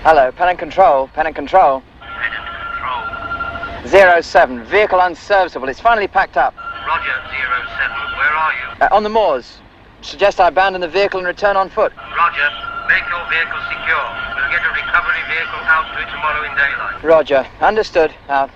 Hello, pen and control, pen and control. Pen and control. 07, vehicle unserviceable. It's finally packed up. Roger, 07. Where are you? On the moors. Suggest I abandon the vehicle and return on foot. Roger. Make your vehicle secure. We'll get a recovery vehicle out to it tomorrow in daylight. Roger. Understood. Out.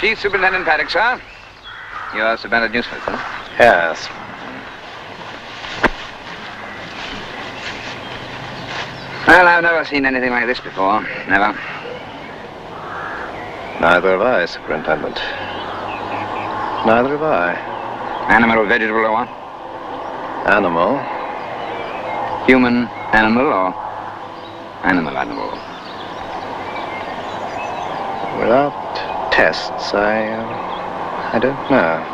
Chief Superintendent Paddock, sir. You are Sir Bernard Newsford, sir? Yes. Well, I've never seen anything like this before. Never. Neither have I, Superintendent. Neither have I. Animal or vegetable or what? Animal. Human animal or animal? Without tests, I don't know.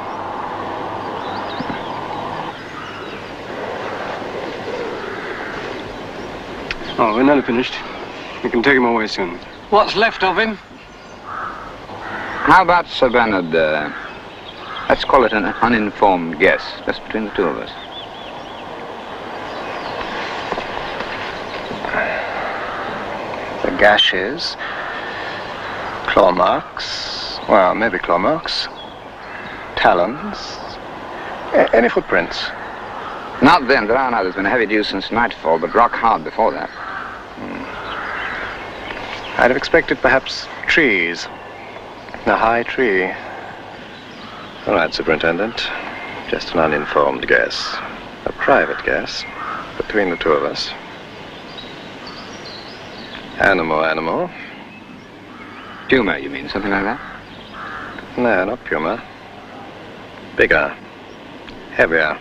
Oh, we're nearly finished. We can take him away soon. What's left of him? How about, Sir Bernard, let's call it an uninformed guess, just between the two of us. The gashes, claw marks, well, maybe claw marks, talons, any footprints. Not then, there are now. There's been a heavy dew since nightfall, but rock hard before that. I'd have expected perhaps trees, a high tree. All right, Superintendent, just an uninformed guess, a private guess, between the two of us. Animal. Puma, you mean? Something like that? No, not puma. Bigger. Heavier.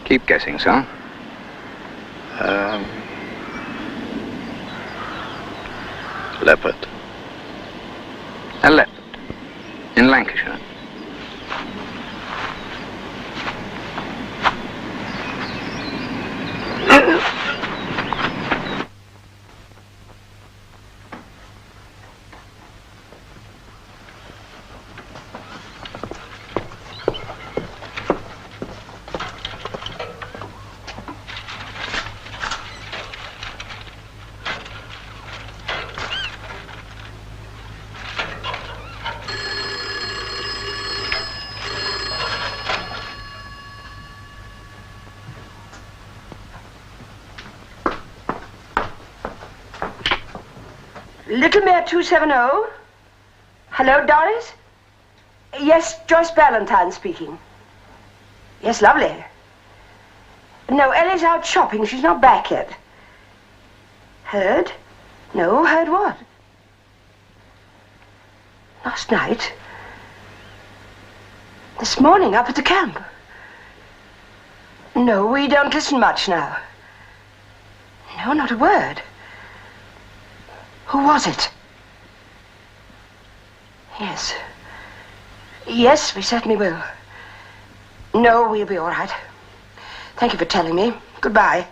Keep guessing, sir. Leopard. A leopard. In Lancashire. Little Mare 270. Hello, Doris? Yes, Joyce Ballantyne speaking. Yes, lovely. No, Ellie's out shopping. She's not back yet. Heard? No, heard what? Last night? This morning up at the camp? No, we don't listen much now. No, not a word. Who was it? Yes. Yes, we certainly will. No, we'll be all right. Thank you for telling me. Goodbye.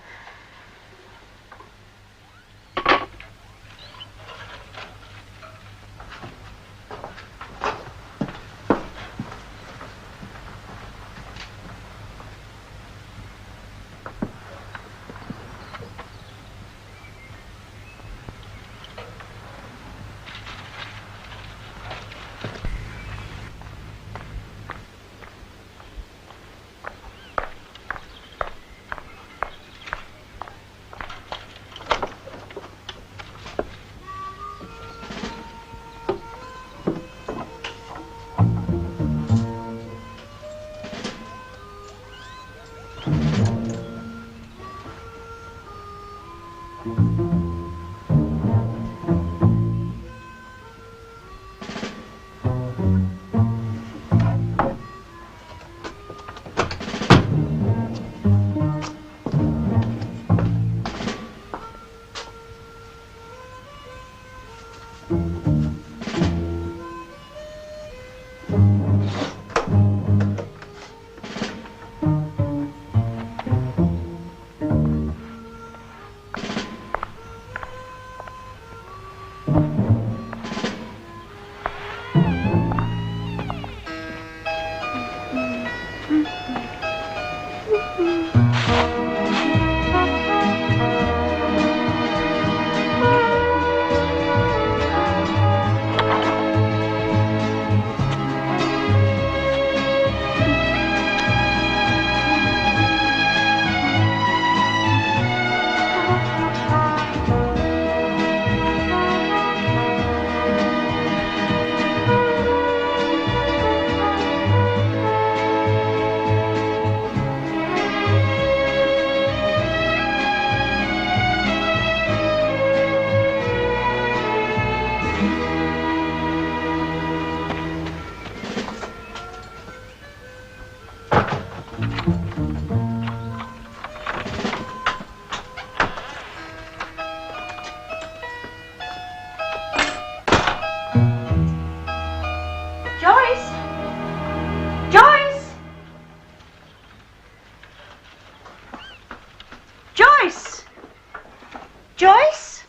Joyce?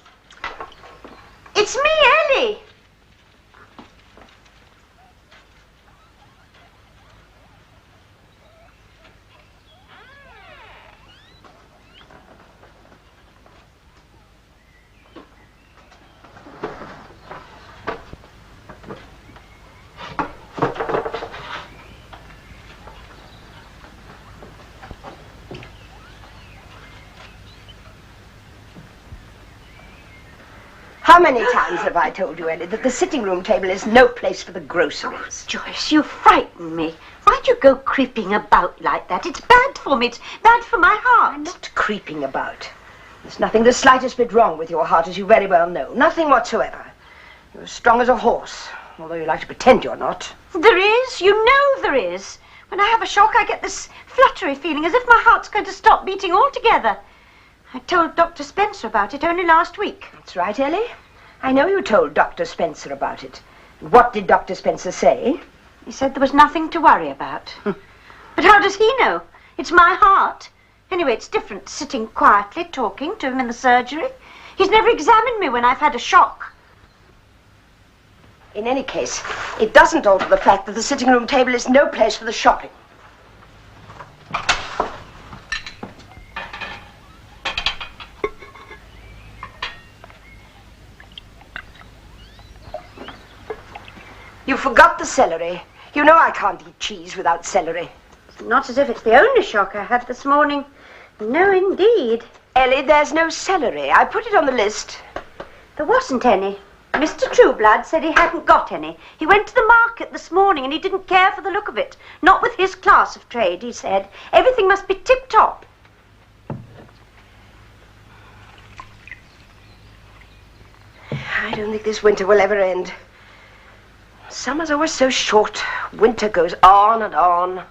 It's me, Ellie. How many times have I told you, Ellie, that the sitting room table is no place for the groceries? Joyce, you frighten me. Why'd you go creeping about like that? It's bad for me. It's bad for my heart. I'm not creeping about. There's nothing the slightest bit wrong with your heart, as you very well know. Nothing whatsoever. You're as strong as a horse, although you like to pretend you're not. There is. You know there is. When I have a shock, I get this fluttery feeling, as if my heart's going to stop beating altogether. I told Dr. Spencer about it only last week. That's right, Ellie. I know you told Dr. Spencer about it. What did Dr. Spencer say? He said there was nothing to worry about. But how does he know? It's my heart. Anyway, it's different sitting quietly, talking to him in the surgery. He's never examined me when I've had a shock. In any case, it doesn't alter the fact that the sitting room table is no place for the shopping. You forgot the celery. You know I can't eat cheese without celery. Not as if it's the only shock I had this morning. No, indeed. Ellie, there's no celery. I put it on the list. There wasn't any. Mr. Trueblood said he hadn't got any. He went to the market this morning and he didn't care for the look of it. Not with his class of trade, he said. Everything must be tip-top. I don't think this winter will ever end. Summer's always so short. Winter goes on and on.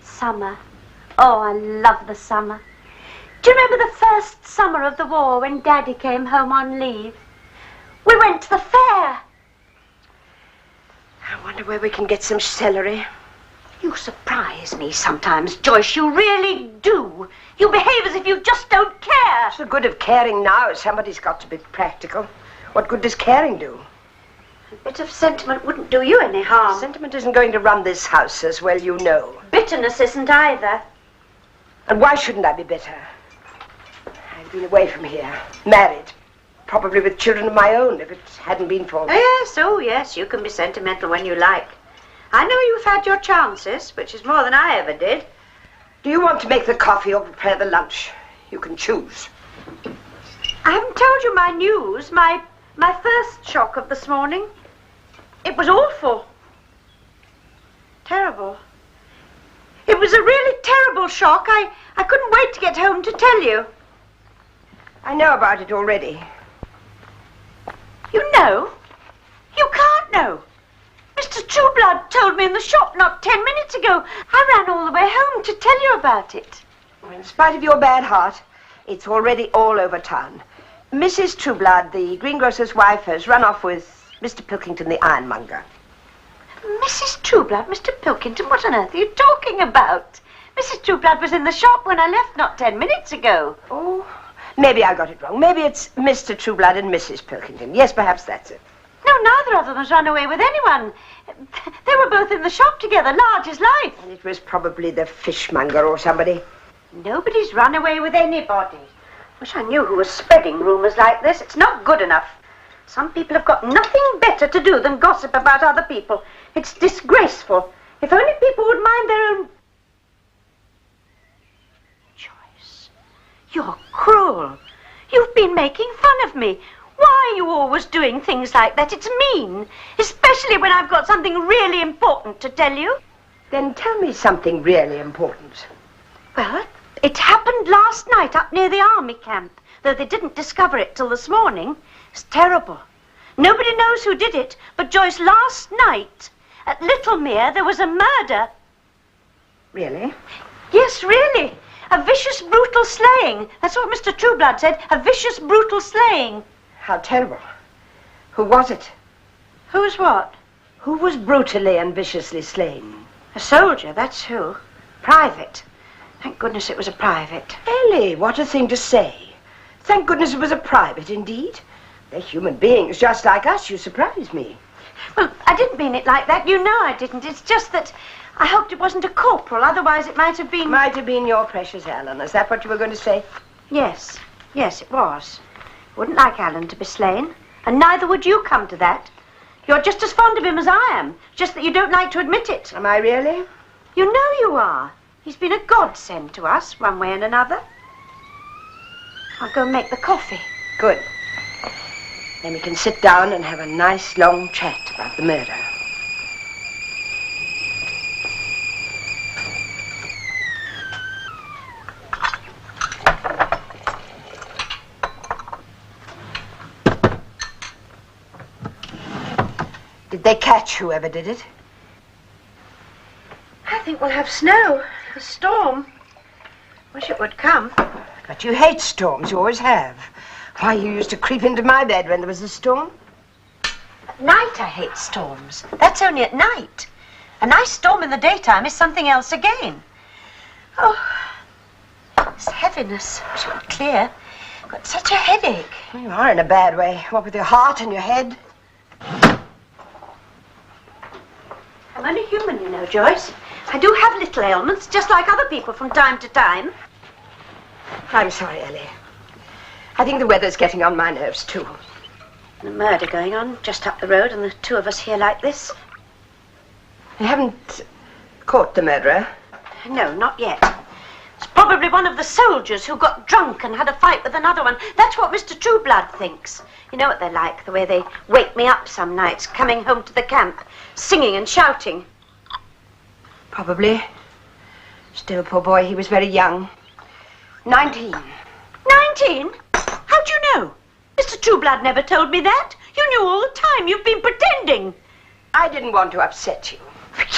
Summer. Oh, I love the summer. Do you remember the first summer of the war when Daddy came home on leave? We went to the fair. I wonder where we can get some celery. You surprise me sometimes, Joyce. You really do. You behave as if you just don't care. What's the good of caring now? Somebody's got to be practical. What good does caring do? A bit of sentiment wouldn't do you any harm. Sentiment isn't going to run this house, as well you know. Bitterness isn't either. And why shouldn't I be bitter? I've been away from here, married, probably with children of my own, if it hadn't been for... Oh yes, you can be sentimental when you like. I know you've had your chances, which is more than I ever did. Do you want to make the coffee or prepare the lunch? You can choose. I haven't told you my news, my first shock of this morning. It was awful. Terrible. It was a really terrible shock. I couldn't wait to get home to tell you. I know about it already. You know? You can't know. Mr. Trueblood told me in the shop not 10 minutes ago. I ran all the way home to tell you about it. Well, in spite of your bad heart, it's already all over town. Mrs. Trueblood, the greengrocer's wife, has run off with Mr. Pilkington, the ironmonger. Mrs. Trueblood, Mr. Pilkington, what on earth are you talking about? Mrs. Trueblood was in the shop when I left not 10 minutes ago. Oh, maybe I got it wrong. Maybe it's Mr. Trueblood and Mrs. Pilkington. Yes, perhaps that's it. No, neither of them has run away with anyone. They were both in the shop together, large as life. And it was probably the fishmonger or somebody. Nobody's run away with anybody. Wish I knew who was spreading rumours like this. It's not good enough. Some people have got nothing better to do than gossip about other people. It's disgraceful. If only people would mind their own... Joyce, you're cruel. You've been making fun of me. Why are you always doing things like that? It's mean. Especially when I've got something really important to tell you. Then tell me something really important. Well, it happened last night up near the army camp, though they didn't discover it till this morning. It's terrible. Nobody knows who did it, but Joyce, last night at Littlemere there was a murder. Really? Yes, really. A vicious, brutal slaying. That's what Mr. Trueblood said. A vicious, brutal slaying. How terrible. Who was it? Who's what? Who was brutally and viciously slain? A soldier, that's who. Private. Thank goodness it was a private. Ellie, what a thing to say. Thank goodness it was a private, indeed. They're human beings just like us. You surprise me. Well, I didn't mean it like that. You know I didn't. It's just that I hoped it wasn't a corporal. Otherwise it might have been... Might have been your precious Alan. Is that what you were going to say? Yes. Yes, it was. Wouldn't like Alan to be slain. And neither would you come to that. You're just as fond of him as I am. Just that you don't like to admit it. Am I really? You know you are. He's been a godsend to us, one way and another. I'll go and make the coffee. Good. Then we can sit down and have a nice long chat about the murder. Did they catch whoever did it? I think we'll have snow. A storm. Wish it would come. But you hate storms, you always have. Why, you used to creep into my bed when there was a storm. At night I hate storms. That's only at night. A nice storm in the daytime is something else again. Oh, this heaviness. Wish it would clear. Got such a headache. You are in a bad way. What with your heart and your head? I'm only human, you know, Joyce. I do have little ailments, just like other people from time to time. I'm sorry, Ellie. I think the weather's getting on my nerves, too. The murder going on just up the road and the two of us here like this. You haven't caught the murderer? No, not yet. It's probably Probably one of the soldiers who got drunk and had a fight with another one. That's what Mr. Trueblood thinks. You know what they're like, the way they wake me up some nights coming home to the camp, singing and shouting. Probably. Still, poor boy, he was very young. 19. 19? How'd you know? Mr. Trueblood never told me that. You knew all the time. You've been pretending. I didn't want to upset you.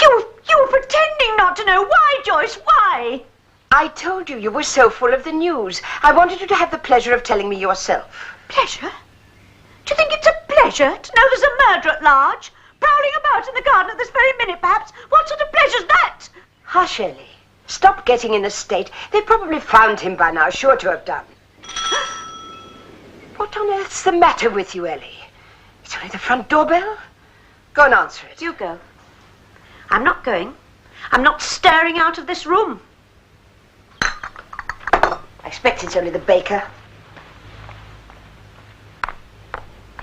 You were pretending not to know. Why, Joyce? Why? I told you were so full of the news. I wanted you to have the pleasure of telling me yourself. Pleasure? Do you think it's a pleasure to know there's a murderer at large? Prowling about in the garden at this very minute, perhaps? What sort of pleasure's that? Hush, Ellie. Stop getting in a state. They've probably found him by now, sure to have done. What on earth's the matter with you, Ellie? It's only the front doorbell. Go and answer it. You go. I'm not going. I'm not stirring out of this room. I expect it's only the baker.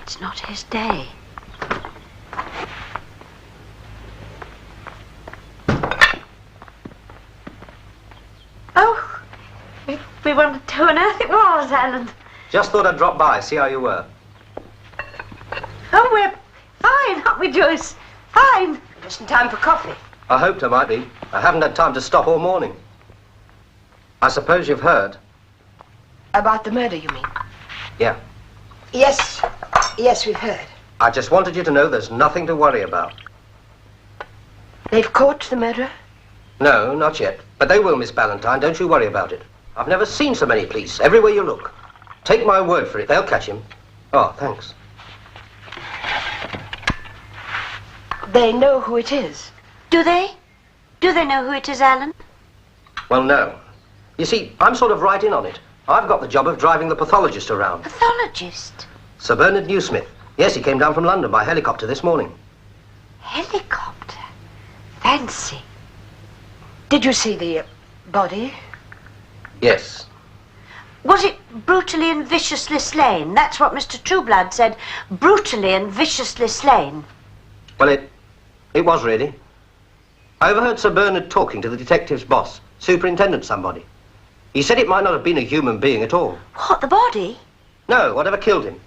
It's not his day. Oh, we wondered who on earth it was, Alan. Just thought I'd drop by, see how you were. Oh, we're fine, aren't we, Joyce? Fine. Just in time for coffee. I hoped I might be. I haven't had time to stop all morning. I suppose you've heard? About the murder, you mean? Yeah. Yes. Yes, we've heard. I just wanted you to know there's nothing to worry about. They've caught the murderer? No, not yet. But they will, Miss Ballantyne. Don't you worry about it. I've never seen so many police. Everywhere you look. Take my word for it. They'll catch him. Oh, thanks. They know who it is. Do they? Do they know who it is, Alan? Well, no. You see, I'm sort of right in on it. I've got the job of driving the pathologist around. Pathologist? Sir Bernard Newsmith. Yes, he came down from London by helicopter this morning. Helicopter? Fancy. Did you see the body? Yes. Was it brutally and viciously slain? That's what Mr. Trueblood said. Brutally and viciously slain. Well, it was really. I overheard Sir Bernard talking to the detective's boss, superintendent somebody. He said it might not have been a human being at all. What, the body? No, whatever killed him.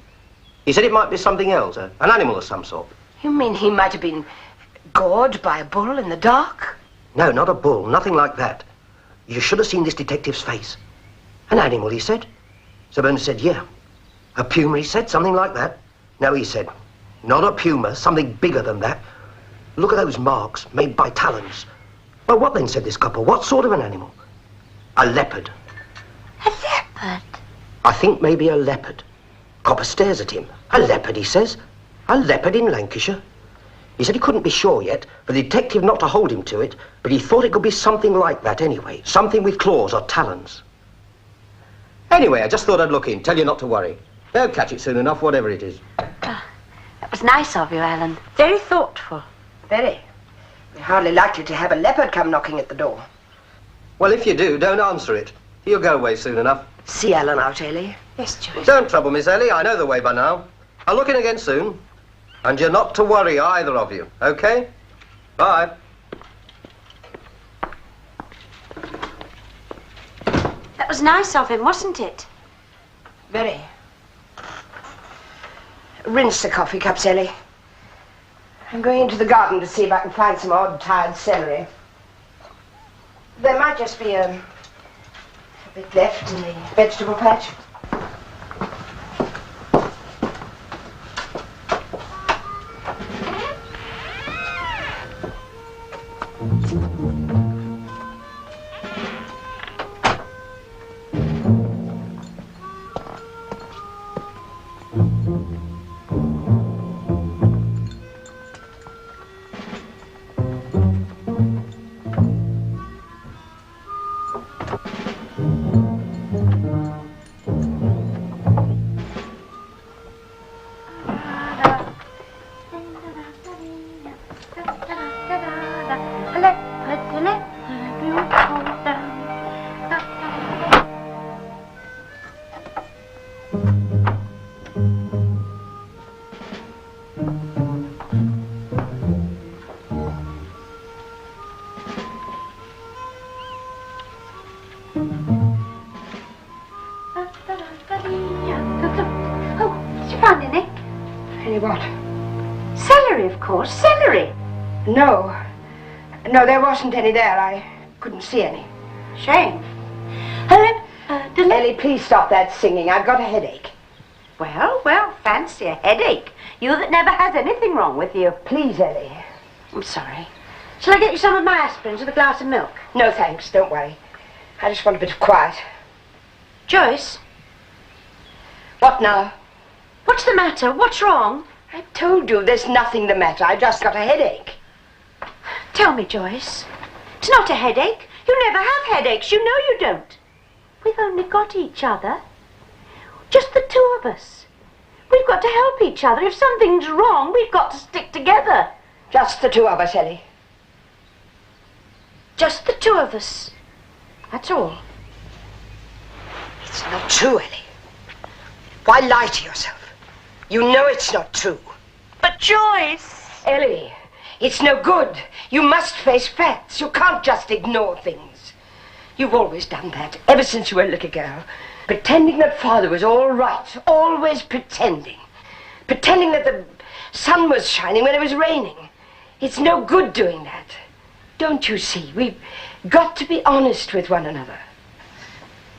He said it might be something else, an animal of some sort. You mean he might have been gored by a bull in the dark? No, not a bull, nothing like that. You should have seen this detective's face. An animal, he said. Sir Bernard said, yeah. A puma, he said, something like that. No, he said, not a puma, something bigger than that. Look at those marks, made by talons. Well, what then, said this couple? What sort of an animal? A leopard. A leopard? I think maybe a leopard. Copper stares at him. A leopard, he says. A leopard in Lancashire. He said he couldn't be sure yet, for the detective not to hold him to it, but he thought it could be something like that anyway. Something with claws or talons. Anyway, I just thought I'd look in, tell you not to worry. They'll catch it soon enough, whatever it is. That was nice of you, Alan. Very thoughtful. Very. We're hardly likely to have a leopard come knocking at the door. Well, if you do, don't answer it. He'll go away soon enough. See Alan out, Ellie. Yes, Joyce. Don't trouble, Miss Ellie. I know the way by now. I'll look in again soon. And you're not to worry, either of you, okay? Bye. That was nice of him, wasn't it? Very. Rinse the coffee cups, Ellie. I'm going into the garden to see if I can find some odd, tired celery. There might just be a bit left in the vegetable patch. Oh, did you find any? Any what? Celery, of course. Celery. No. No, there wasn't any there. I couldn't see any. Shame. Helen, Ellie, please stop that singing. I've got a headache. Well, fancy a headache. You that never has anything wrong with you. Please, Ellie. I'm sorry. Shall I get you some of my aspirins with a glass of milk? No, thanks. Don't worry. I just want a bit of quiet. Joyce? What now? What's the matter? What's wrong? I told you there's nothing the matter. I just got a headache. Tell me, Joyce. It's not a headache. You never have headaches. You know you don't. We've only got each other. Just the two of us. We've got to help each other. If something's wrong, we've got to stick together. Just the two of us, Ellie. Just the two of us. That's all. It's not true, Ellie. Why lie to yourself? You know it's not true. But Joyce! Ellie, it's no good. You must face facts. You can't just ignore things. You've always done that, ever since you were a little girl. Pretending that Father was all right. Always pretending. Pretending that the sun was shining when it was raining. It's no good doing that. Don't you see? We've got to be honest with one another.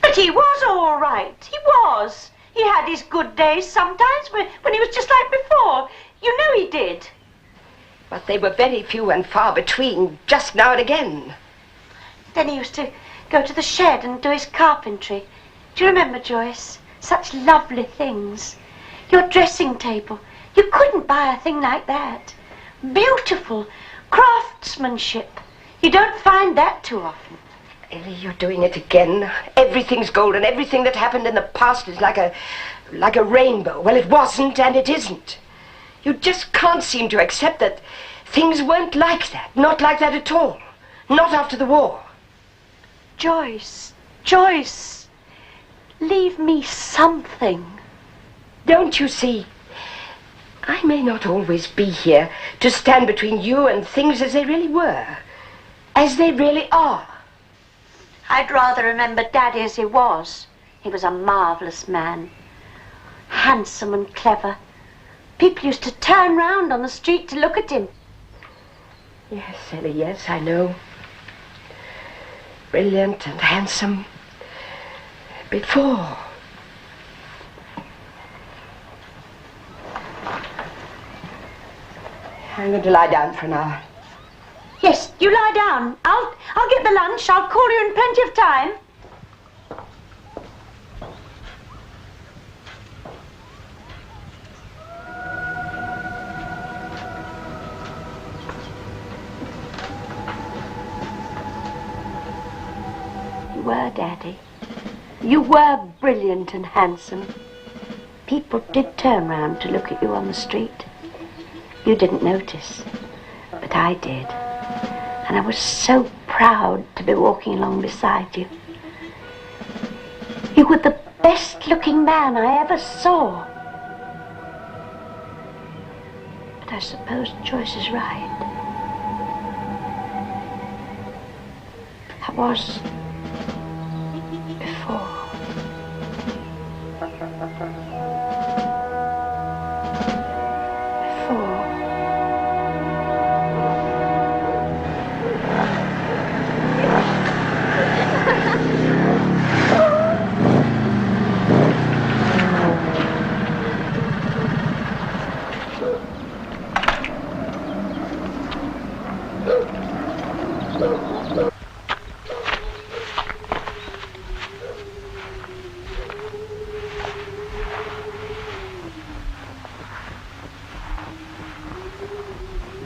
But he was all right. He was. He had his good days sometimes when he was just like before. You know he did. But they were very few and far between, just now and again. Then he used to go to the shed and do his carpentry. Do you remember, Joyce? Such lovely things. Your dressing table. You couldn't buy a thing like that. Beautiful craftsmanship. You don't find that too often. Ellie, you're doing it again. Everything's golden. Everything that happened in the past is like a rainbow. Well, it wasn't and it isn't. You just can't seem to accept that things weren't like that. Not like that at all. Not after the war. Joyce, Joyce, leave me something. Don't you see? I may not always be here to stand between you and things as they really were. As they really are. I'd rather remember Daddy as he was. He was a marvellous man. Handsome and clever. People used to turn round on the street to look at him. Yes, Ellie, yes, I know. Brilliant and handsome. Before. I'm going to lie down for an hour. Yes, you lie down. I'll get the lunch. I'll call you in plenty of time. You were, Daddy. You were brilliant and handsome. People did turn round to look at you on the street. You didn't notice, but I did. And I was so proud to be walking along beside you. You were the best-looking man I ever saw. But I suppose Joyce is right. I was before.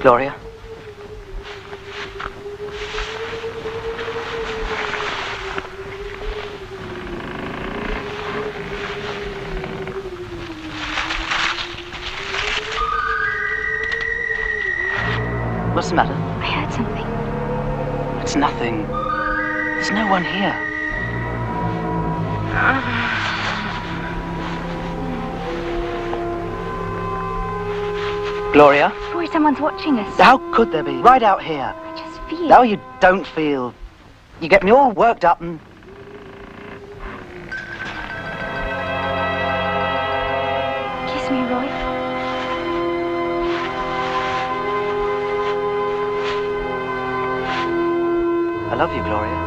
Gloria? What's the matter? I heard something. It's nothing. There's no one here. Gloria? Roy, someone's watching us. How could there be? Right out here. I just feel. No, you don't feel. You get me all worked up and... me, Roy. I love you, Gloria.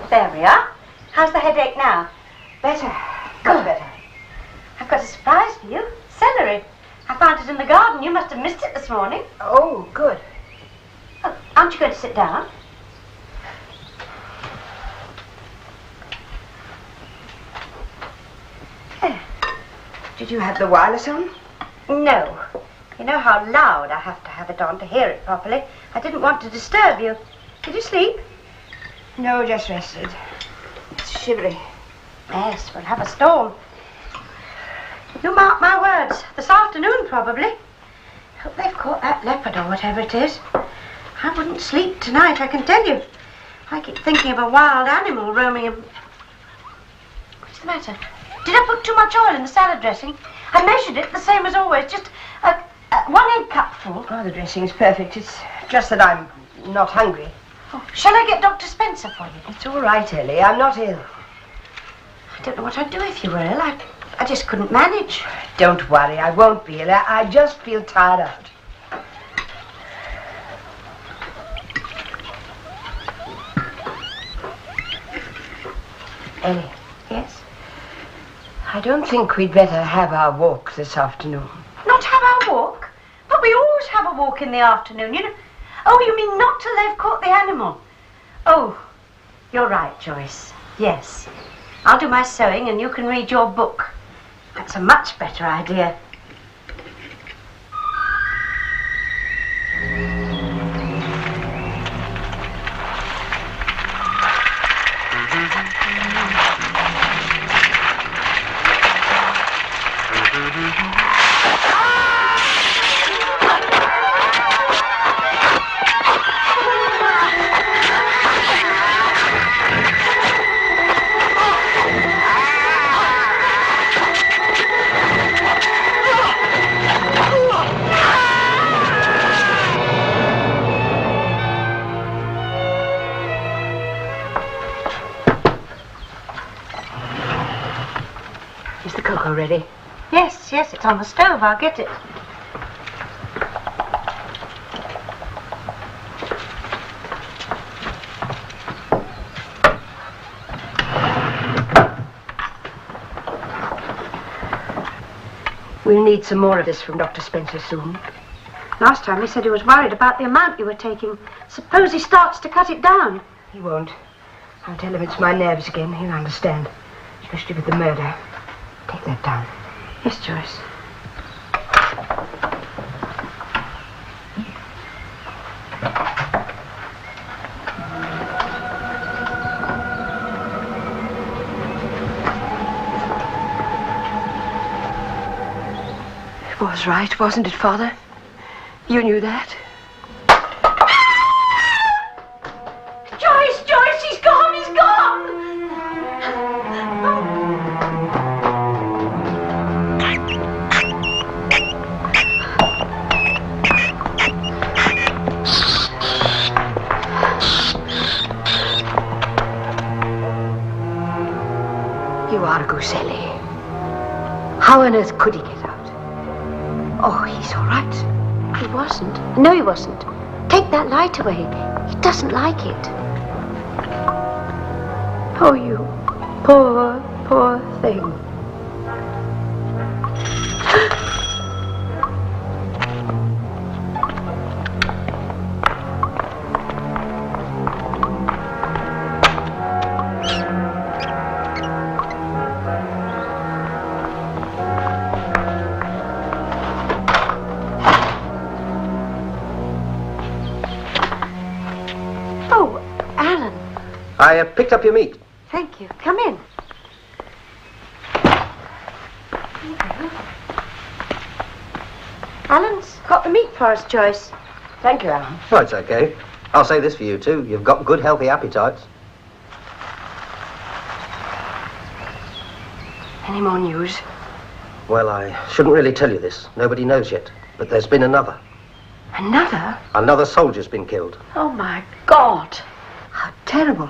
There we are. How's the headache now? Better. Much better. I've got a surprise for you. Celery. I found it in the garden. You must have missed it this morning. Oh, good. Oh, aren't you going to sit down? There. Did you have the wireless on? No. You know how loud I have to have it on to hear it properly. I didn't want to disturb you. Did you sleep? No, just rested. It's shivery. Yes, we'll have a storm. You mark my words. This afternoon, probably. Hope they've caught that leopard or whatever it is. I wouldn't sleep tonight, I can tell you. I keep thinking of a wild animal roaming. What's the matter? Did I put too much oil in the salad dressing? I measured it the same as always, just 1 egg cupful. Oh, the dressing is perfect. It's just that I'm not hungry. Oh, shall I get Dr. Spencer for you? It's all right, Ellie. I'm not ill. I don't know what I'd do if you were ill. I just couldn't manage. Don't worry, I won't be ill. I just feel tired out. Ellie. Yes? I don't think we'd better have our walk this afternoon. Not have our walk? But we always have a walk in the afternoon, you know. Oh, you mean not till they've caught the animal? Oh, you're right, Joyce. Yes. I'll do my sewing and you can read your book. That's a much better idea. Is the cocoa ready? Yes, it's on the stove. I'll get it. We'll need some more of this from Dr. Spencer soon. Last time he said he was worried about the amount you were taking. Suppose he starts to cut it down. He won't. I'll tell him it's my nerves again. He'll understand. Especially with the murder. Take that down. Yes, Joyce. It was right, wasn't it, Father? You knew that? Joyce, he's gone, he's gone! You are a goose, Ellie. How on earth could he get out? Oh, he's all right. He wasn't. No, he wasn't. Take that light away. He doesn't like it. Oh, you poor, Poor thing. Oh, Alan. I picked up your meat. Thank you. Come in. Alan's got the meat for us, Joyce. Thank you, Alan. Oh, it's okay. I'll say this for you, too. You've got good, healthy appetites. Any more news? Well, I shouldn't really tell you this. Nobody knows yet. But there's been another. Another? Another soldier's been killed. Oh, my God. How terrible.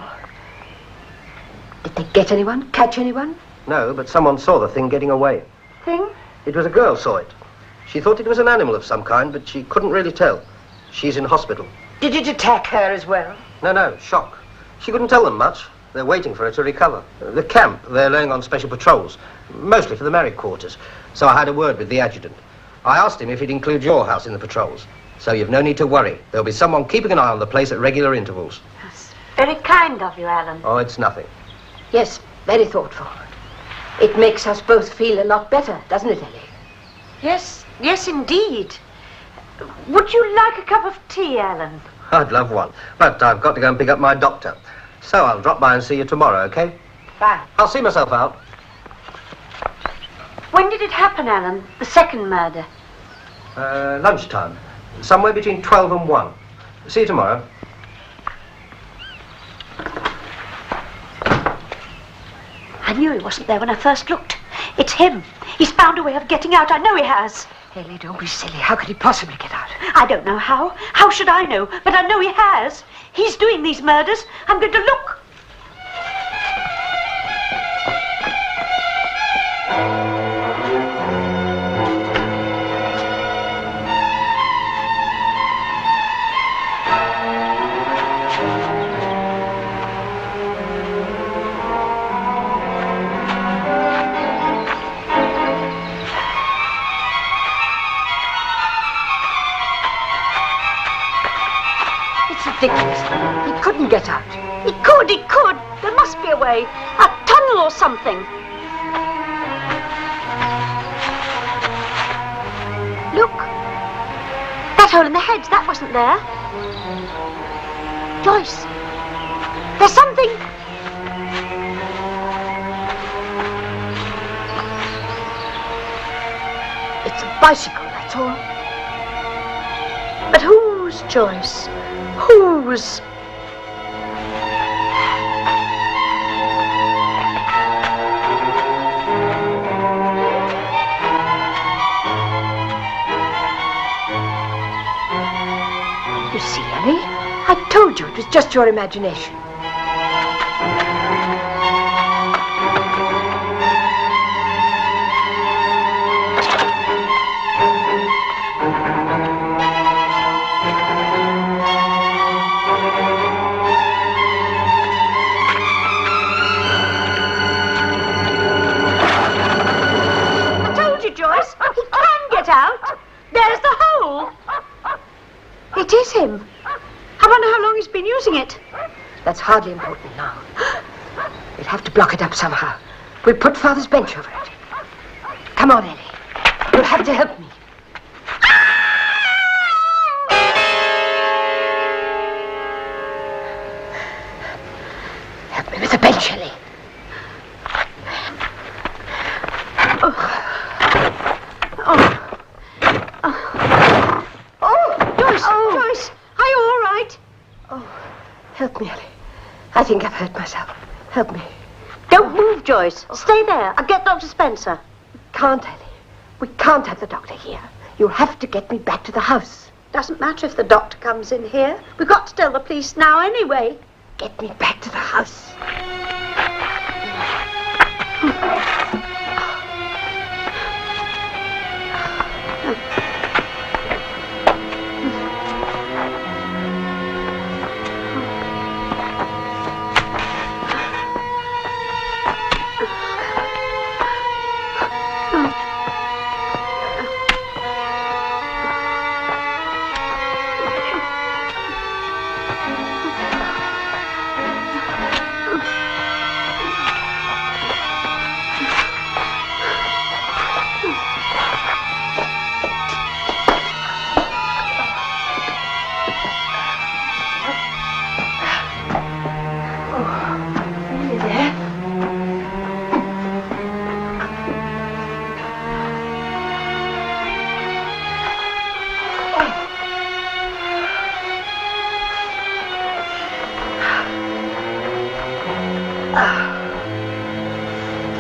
Did they get anyone? Catch anyone? No, but someone saw the thing getting away. Thing? It was a girl saw it. She thought it was an animal of some kind, but she couldn't really tell. She's in hospital. Did it attack her as well? No, shock. She couldn't tell them much. They're waiting for her to recover. The camp, they're laying on special patrols, mostly for the married quarters. So I had a word with the adjutant. I asked him if he'd include your house in the patrols. So you've no need to worry. There'll be someone keeping an eye on the place at regular intervals. That's very kind of you, Alan. Oh, it's nothing. Yes, very thoughtful. It makes us both feel a lot better, doesn't it, Ellie? Yes, indeed. Would you like a cup of tea, Alan? I'd love one, but I've got to go and pick up my doctor. So I'll drop by and see you tomorrow, okay? Bye. I'll see myself out. When did it happen, Alan? The second murder? Lunchtime. Somewhere between 12 and 1. See you tomorrow. I knew he wasn't there when I first looked. It's him. He's found a way of getting out. I know he has. Ellie, don't be silly. How could he possibly get out? I don't know how. How should I know? But I know he has. He's doing these murders. I'm going to look. Ridiculous. He couldn't get out. He could. There must be a way. A tunnel or something. Look. That hole in the hedge, that wasn't there. Joyce. There's something. It's a bicycle, that's all. But whose, Joyce? Whose? You see, Ellie, I told you it was just your imagination. Out. There's the hole. It is him. I wonder how long he's been using it. That's hardly important now. We'll have to block it up somehow. We'll put Father's bench over it. Come on, Ellie. You'll have to help me. Help me with the bench, Ellie. Joyce, are you all right? Oh, help me, Ellie. I think I've hurt myself. Help me. Don't move, Joyce. Stay there. I'll get Dr. Spencer. Can't, Ellie. We can't have the doctor here. You'll have to get me back to the house. Doesn't matter if the doctor comes in here. We've got to tell the police now anyway. Get me back to the house.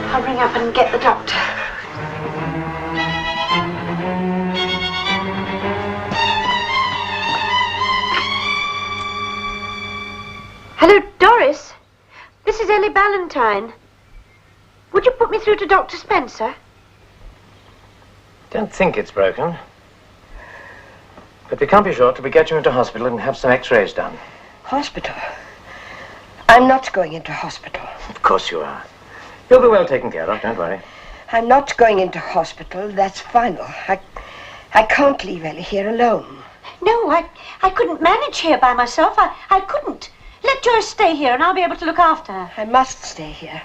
I'll ring up and get the doctor. Hello, Doris. This is Ellie Ballantyne. Would you put me through to Dr. Spencer? Don't think it's broken. But we can't be sure till we get you into hospital and have some x-rays done. Hospital? I'm not going into hospital. Of course you are. You'll be well taken care of, don't worry. I'm not going into hospital. That's final. I can't leave Ellie here alone. No, I couldn't manage here by myself. I couldn't. Let Joyce stay here and I'll be able to look after her. I must stay here.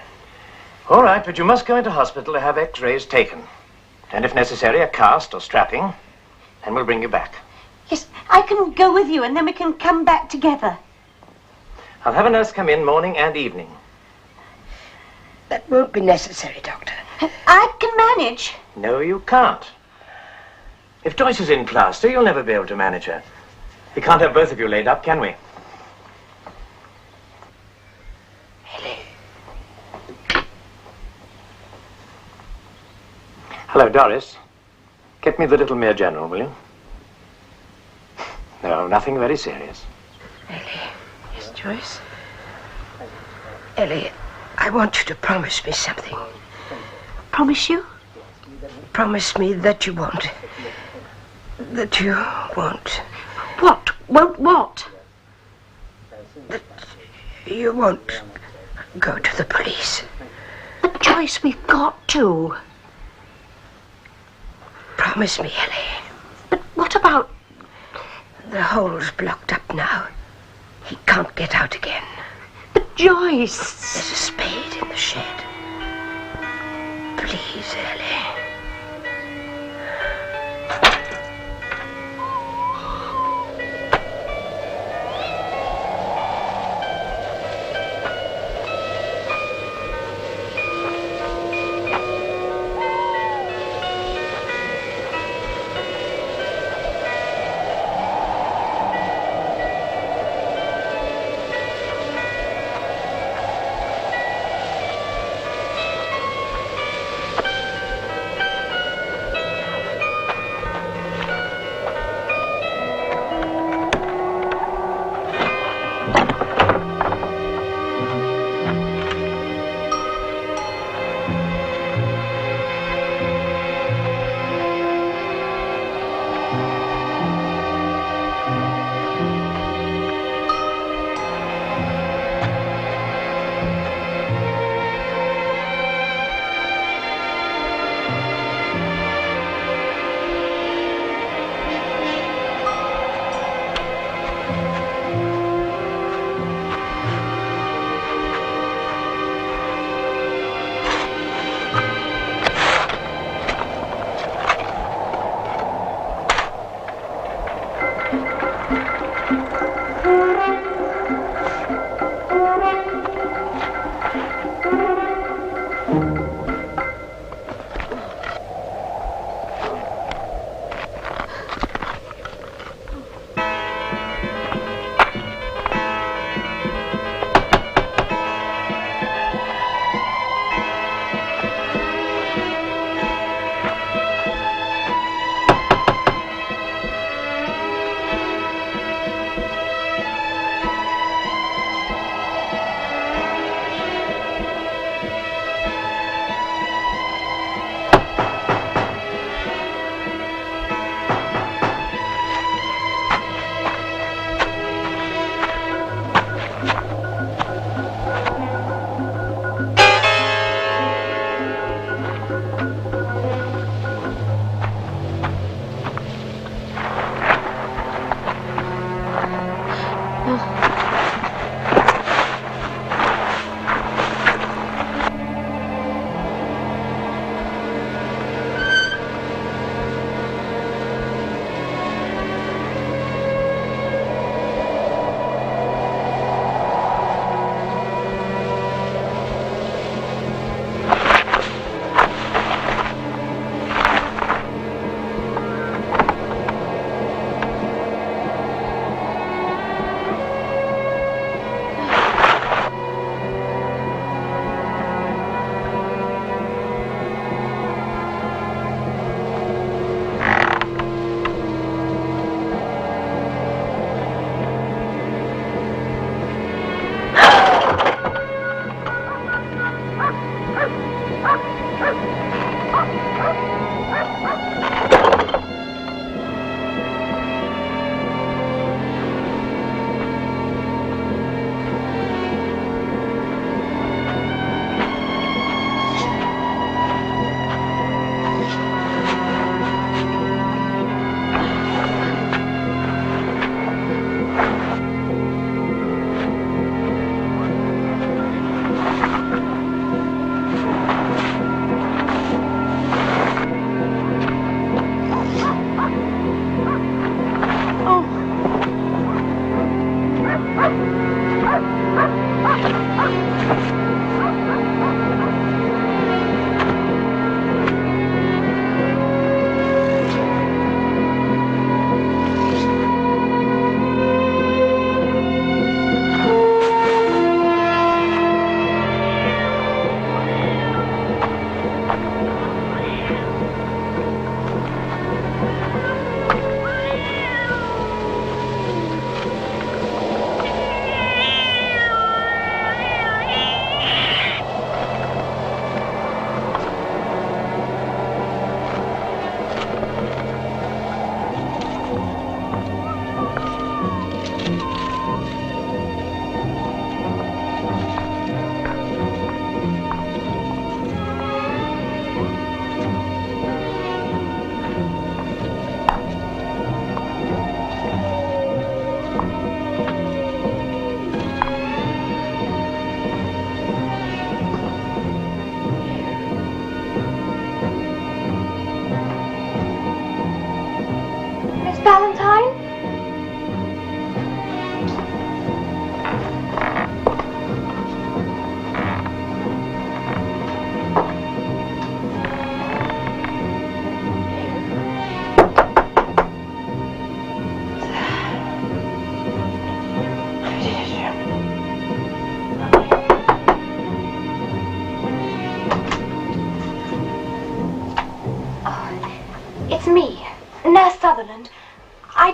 All right, but you must go into hospital to have x-rays taken. And if necessary, a cast or strapping. And we'll bring you back. Yes, I can go with you and then we can come back together. I'll have a nurse come in morning and evening. That won't be necessary, Doctor. I can manage. No, you can't. If Joyce is in plaster, you'll never be able to manage her. We can't have both of you laid up, can we? Hello, Doris. Get me the little Mayor General, will you? No, nothing very serious. Ellie. Yes, Joyce? Ellie, I want you to promise me something. Promise you? Promise me that you won't. That you won't. What? Won't what? That you won't go to the police. But Joyce, we've got to. Promise me, Ellie. But what about... The hole's blocked up now. He can't get out again. But Joyce... There's a spade in the shed. Please, Ellie.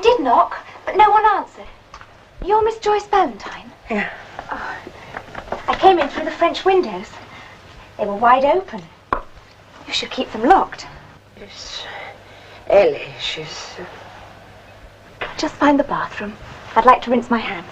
did knock, but no one answered. You're Miss Joyce Ballantyne? Yeah. Oh, I came in through the French windows. They were wide open. You should keep them locked. Yes. Ellie, she's... Just find the bathroom. I'd like to rinse my hands.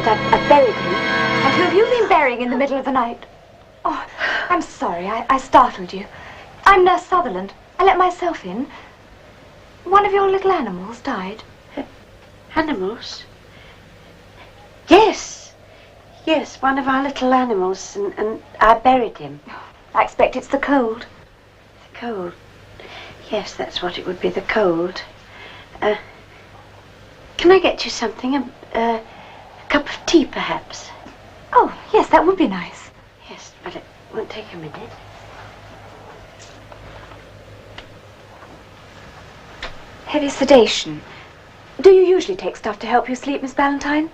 I've buried him. And who have you been burying in the middle of the night? Oh, I'm sorry. I startled you. I'm Nurse Sutherland. I let myself in. One of your little animals died. Animals? Yes. Yes, one of our little animals, and I buried him. I expect it's the cold. The cold? Yes, that's what it would be, the cold. Can I get you something? A cup of tea, perhaps? Oh, yes, that would be nice. Yes, but it won't take a minute. Heavy sedation. Do you usually take stuff to help you sleep, Miss Ballantyne?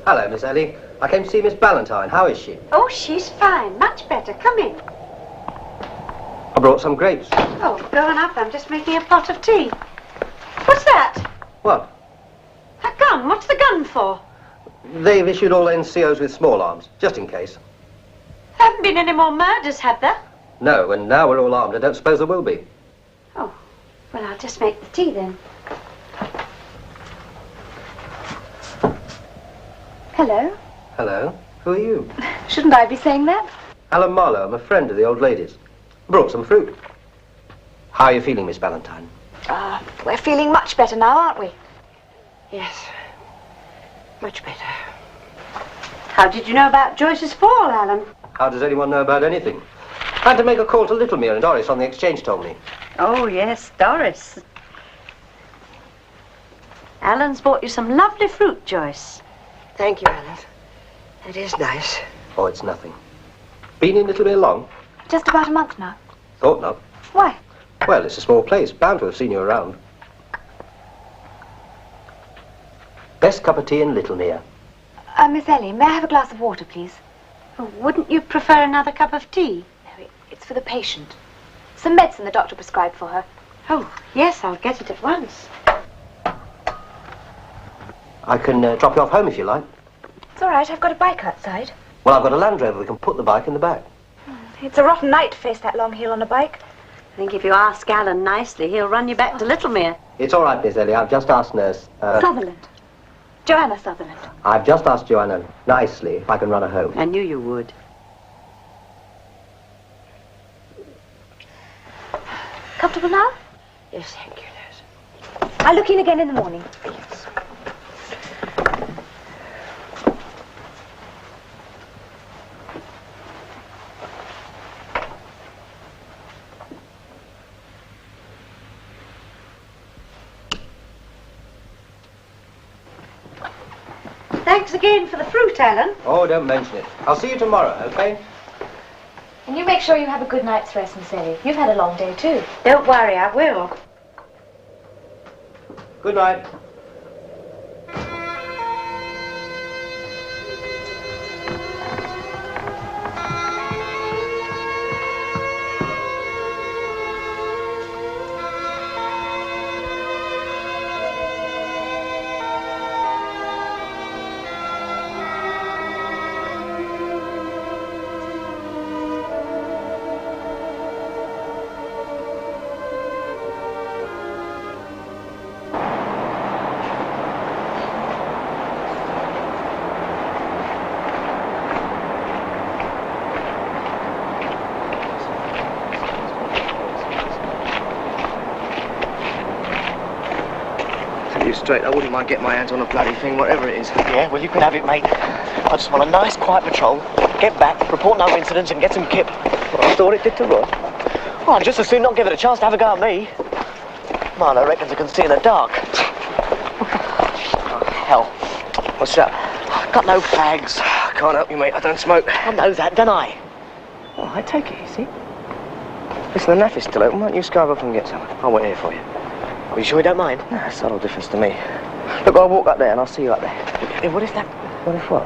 Hello, Miss Ellie. I came to see Miss Ballantyne. How is she? Oh, she's fine. Much better. Come in. I brought some grapes. Oh, go on up. I'm just making a pot of tea. What's that? What? A gun. What's the gun for? They've issued all NCOs with small arms, just in case. There haven't been any more murders, have there? No, and now we're all armed. I don't suppose there will be. Oh, well, I'll just make the tea then. Hello. Hello. Who are you? Shouldn't I be saying that? Alan Marlowe. I'm a friend of the old lady's. Brought some fruit. How are you feeling, Miss Ballantyne? We're feeling much better now, aren't we? Yes. Much better. How did you know about Joyce's fall, Alan? How does anyone know about anything? I had to make a call to Littlemere, and Doris on the exchange told me. Oh, yes, Doris. Alan's bought you some lovely fruit, Joyce. Thank you, Alan. It is nice. Oh, it's nothing. Been in Littlemere long? Just about a month now. Thought not. Why? Well, it's a small place. Bound to have seen you around. Best cup of tea in Littlemere. Miss Ellie, may I have a glass of water, please? Oh, wouldn't you prefer another cup of tea? No, it's for the patient. Some medicine the doctor prescribed for her. Oh, yes, I'll get it at once. I can drop you off home if you like. It's all right, I've got a bike outside. Well, I've got a Land Rover. We can put the bike in the back. It's a rotten night to face that long hill on a bike. I think if you ask Alan nicely, he'll run you back to Littlemere. It's all right, Miss Ellie. I've just asked Nurse... Sutherland. Joanna Sutherland. I've just asked Joanna nicely if I can run her home. I knew you would. Comfortable now? Yes, thank you, nurse. I'll look in again in the morning. Yes. Thanks again for the fruit, Alan. Oh, don't mention it. I'll see you tomorrow, okay? And you make sure you have a good night's rest, Miss Ellie. You've had a long day, too. Don't worry, I will. Good night. you straight, I wouldn't mind getting my hands on a bloody thing, whatever it is. Yeah, well, you can have it, mate. I just want a nice, quiet patrol, get back, report no incidents, and get some kip. Well, after what it did to Roy? Well, I'd just as soon not give it a chance to have a go at me. Marlo reckons I can see in the dark. Oh, hell. What's up? I've got no fags. I can't help you, mate. I don't smoke. I know that, don't I? Oh, I take it easy. Listen, the naff is still open. Why don't you scarve up and get some? I'll wait here for you. Are you sure you don't mind? Nah, it's not all difference to me. Look, I'll walk up there and I'll see you up there. Hey, what is that? What if what?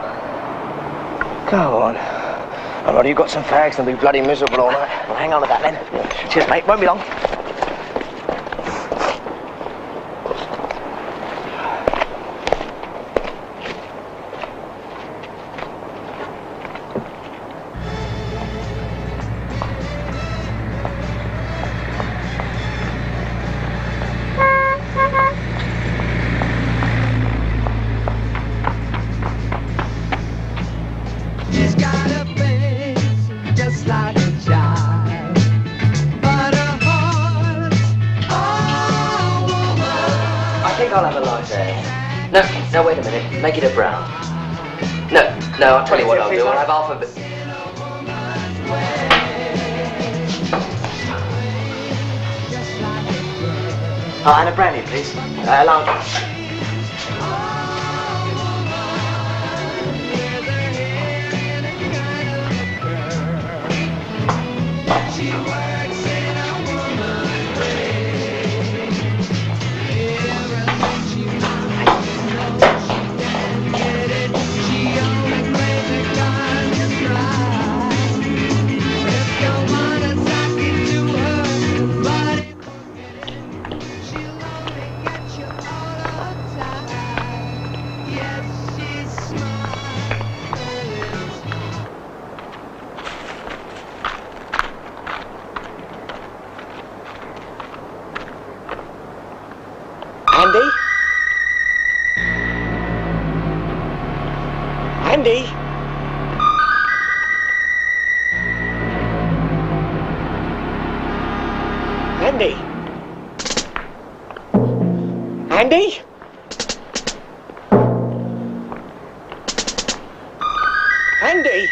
Go on. I'd rather you got some fags than be bloody miserable all night. Well, hang on to that then. Yeah. Cheers, mate. Won't be long. No, wait a minute. Make it a brown. No, I'll tell you what I'll do. I'll have alphabet. And a brandy, please. Large. Andy? Andy? Andy? Andy? Andy?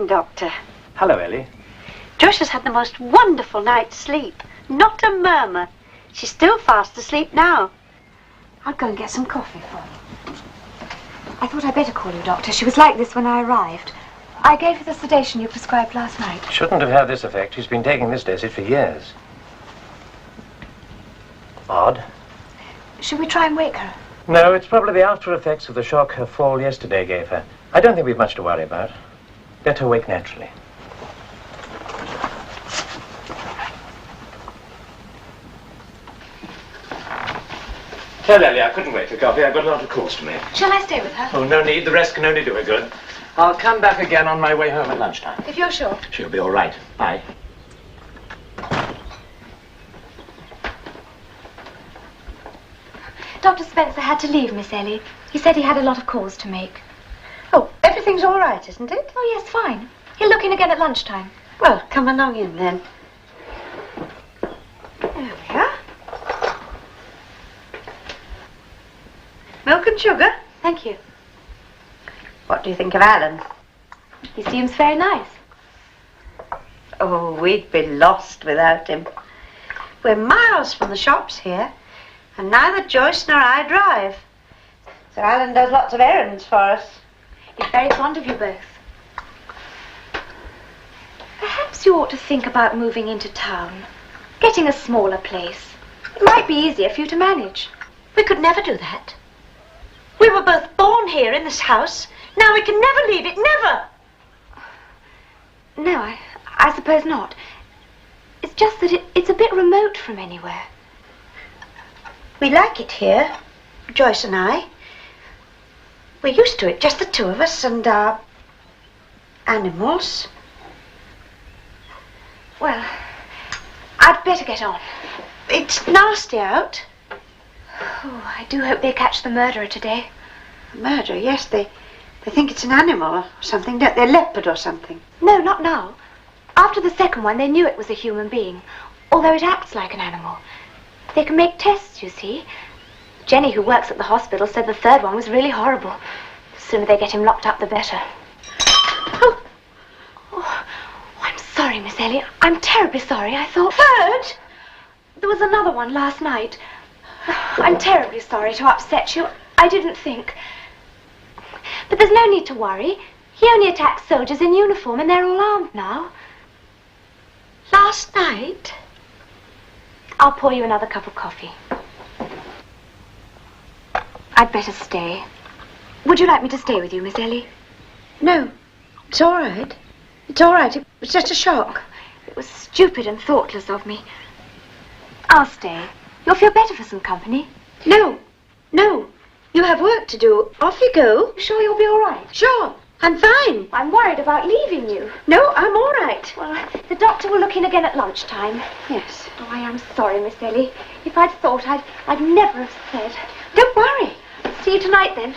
Doctor. Hello, Ellie. Joyce has had the most wonderful night's sleep. Not a murmur. She's still fast asleep now. I'll go and get some coffee for her. I thought I'd better call you, Doctor. She was like this when I arrived. I gave her the sedation you prescribed last night. Shouldn't have had this effect. She's been taking this acid for years. Odd. Should we try and wake her? No, it's probably the after effects of the shock her fall yesterday gave her. I don't think we've much to worry about. Let her wake naturally. Tell Ellie I couldn't wait for coffee. I've got a lot of calls to make. Shall I stay with her? Oh, no need. The rest can only do her good. I'll come back again on my way home at lunchtime. If you're sure. She'll be all right. Bye. Dr. Spencer had to leave, Miss Ellie. He said he had a lot of calls to make. Oh, everything's all right, isn't it? Oh, yes, fine. He'll look in again at lunchtime. Well, come along in then. There we are. Milk and sugar? Thank you. What do you think of Alan? He seems very nice. Oh, we'd be lost without him. We're miles from the shops here, and neither Joyce nor I drive. So Alan does lots of errands for us. He's very fond of you both. Perhaps you ought to think about moving into town. Getting a smaller place. It might be easier for you to manage. We could never do that. We were both born here in this house. Now we can never leave it, never! No, I suppose not. It's just that it's a bit remote from anywhere. We like it here, Joyce and I. We're used to it, just the two of us and our animals. Well, I'd better get on. It's nasty out. Oh, I do hope they catch the murderer today. Murder, yes, they think it's an animal or something, don't they? A leopard or something. No, not now. After the second one, they knew it was a human being, although it acts like an animal. They can make tests, you see. Jenny, who works at the hospital, said the third one was really horrible. The sooner they get him locked up, the better. Oh, I'm sorry, Miss Ellie. I'm terribly sorry. I thought... Third? There was another one last night. I'm terribly sorry to upset you. I didn't think. But there's no need to worry. He only attacks soldiers in uniform, and they're all armed now. Last night? I'll pour you another cup of coffee. I'd better stay. Would you like me to stay with you, Miss Ellie? No, it's all right. It's all right. It was just a shock. It was stupid and thoughtless of me. I'll stay. You'll feel better for some company. No. You have work to do. Off you go. Sure you'll be all right? Sure. I'm fine. I'm worried about leaving you. No, I'm all right. Well, the doctor will look in again at lunchtime. Yes. Oh, I am sorry, Miss Ellie. If I'd thought, I'd never have said. Don't worry. See you tonight, then.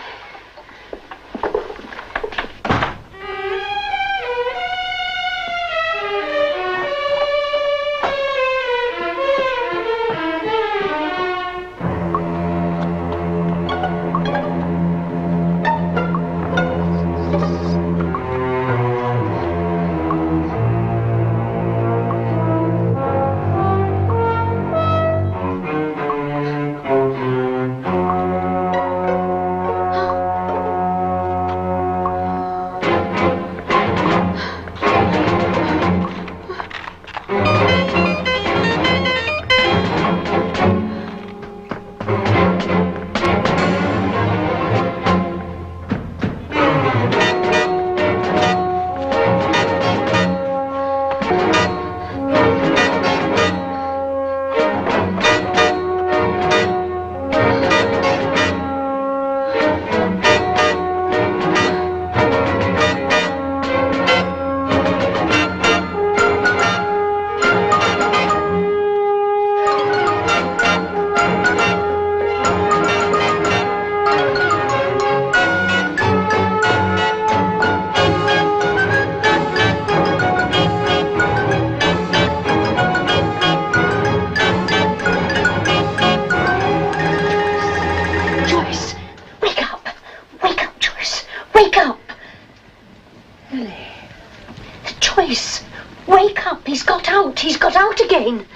He's got out again.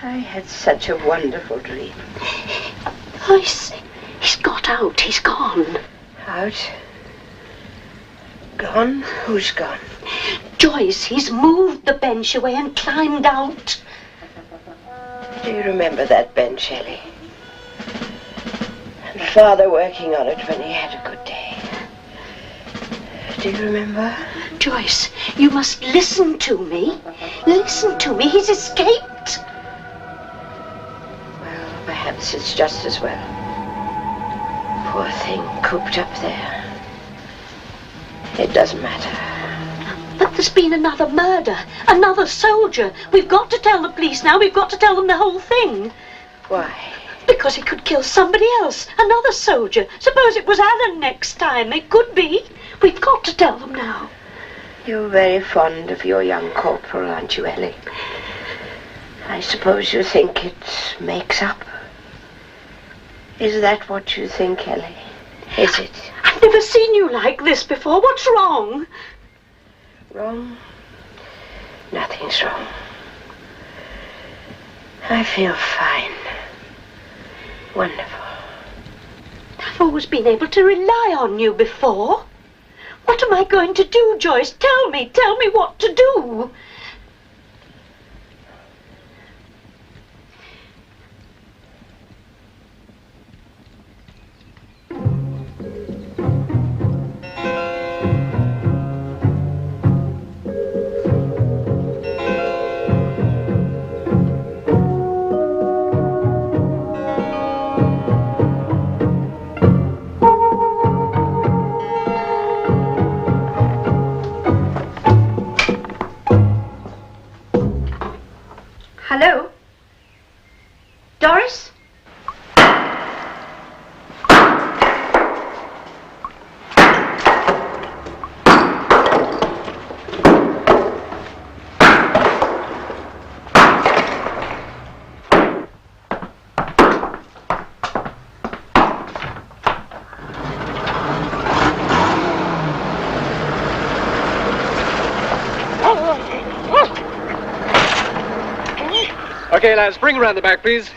I had such a wonderful dream. Joyce, he's got out. He's gone. Out? Gone? Who's gone? Joyce, he's moved the bench away and climbed out. Do you remember that bench, Ellie? And Father working on it when he had a good day. Do you remember? Joyce, you must listen to me. Listen to me. He's escaped. Well, perhaps it's just as well. Poor thing, cooped up there. It doesn't matter. But there's been another murder. Another soldier. We've got to tell the police now. We've got to tell them the whole thing. Why? Because he could kill somebody else. Another soldier. Suppose it was Alan next time. It could be. We've got to tell them now. You're very fond of your young corporal, aren't you, Ellie? I suppose you think it makes up. Is that what you think, Ellie? Is it? I've never seen you like this before. What's wrong? Wrong? Nothing's wrong. I feel fine. Wonderful. I've always been able to rely on you before. What am I going to do, Joyce? Tell me what to do. Okay, lads, bring around the back, please.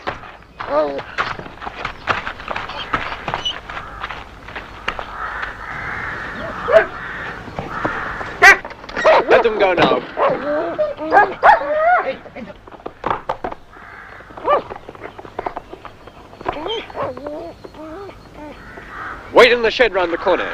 Let them go now. Wait in the shed round the corner.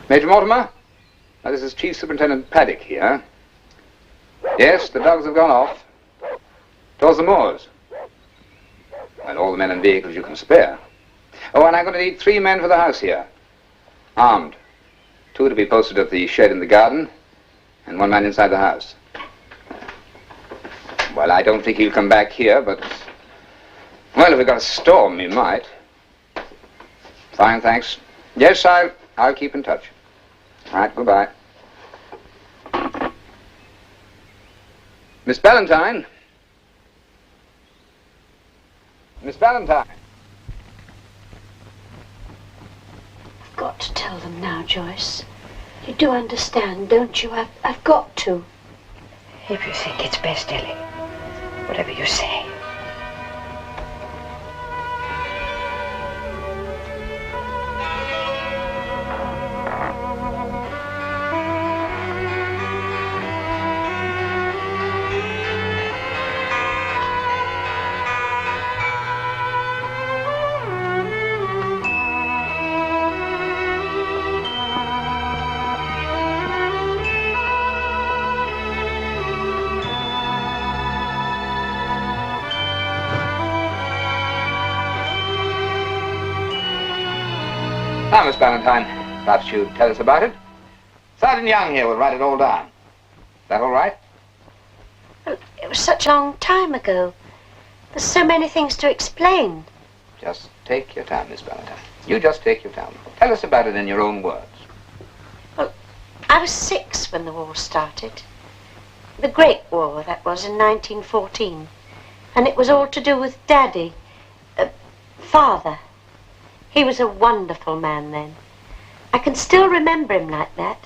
Major Mortimer, now this is Chief Superintendent Paddock here. Yes, the dogs have gone off. Towards the moors. And all the men and vehicles you can spare. Oh, and I'm going to need 3 men for the house here. Armed. 2 to be posted at the shed in the garden, and 1 man inside the house. Well, I don't think he'll come back here, but... Well, if we got a storm, he might. Fine, thanks. Yes, I'll keep in touch. All right, goodbye. Miss Ballantyne. Miss Ballantyne. I've got to tell them now, Joyce. You do understand, don't you? I've got to. If you think it's best, Ellie. Whatever you say. Now, Miss Ballantyne, perhaps you'd tell us about it. Sergeant Young here will write it all down. Is that all right? Well, it was such a long time ago. There's so many things to explain. Just take your time, Miss Ballantyne. You just take your time. Tell us about it in your own words. Well, I was 6 when the war started. The Great War, that was, in 1914. And it was all to do with Daddy. Father. He was a wonderful man then. I can still remember him like that.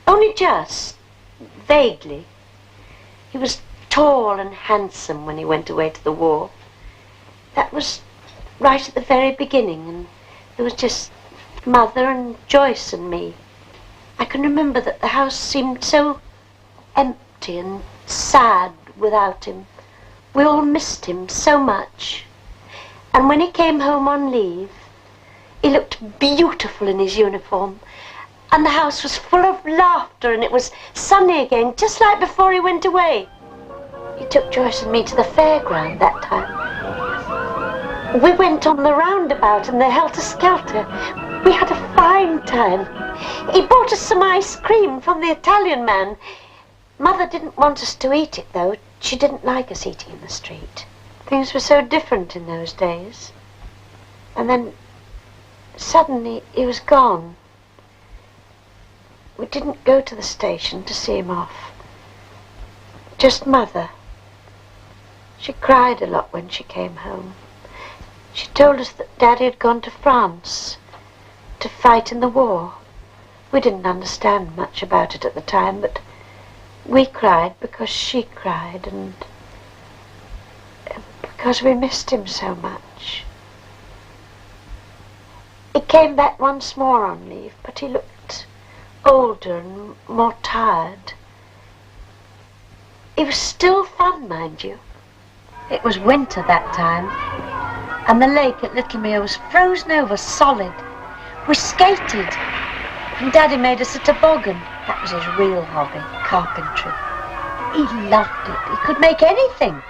Only just, vaguely. He was tall and handsome when he went away to the war. That was right at the very beginning, and there was just Mother and Joyce and me. I can remember that the house seemed so empty and sad without him. We all missed him so much. And when he came home on leave, he looked beautiful in his uniform, and the house was full of laughter, and it was sunny again, just like before he went away. He took Joyce and me to the fairground that time. We went on the roundabout in the helter-skelter. We had a fine time. He bought us some ice cream from the Italian man. Mother didn't want us to eat it, though. She didn't like us eating in the street. Things were so different in those days. And then suddenly, he was gone. We didn't go to the station to see him off. Just Mother. She cried a lot when she came home. She told us that Daddy had gone to France to fight in the war. We didn't understand much about it at the time, but we cried because she cried, and because we missed him so much. He came back once more on leave, but he looked older and more tired. He was still fun, mind you. It was winter that time, and the lake at Littlemere was frozen over solid. We skated, and Daddy made us a toboggan. That was his real hobby, carpentry. He loved it. He could make anything.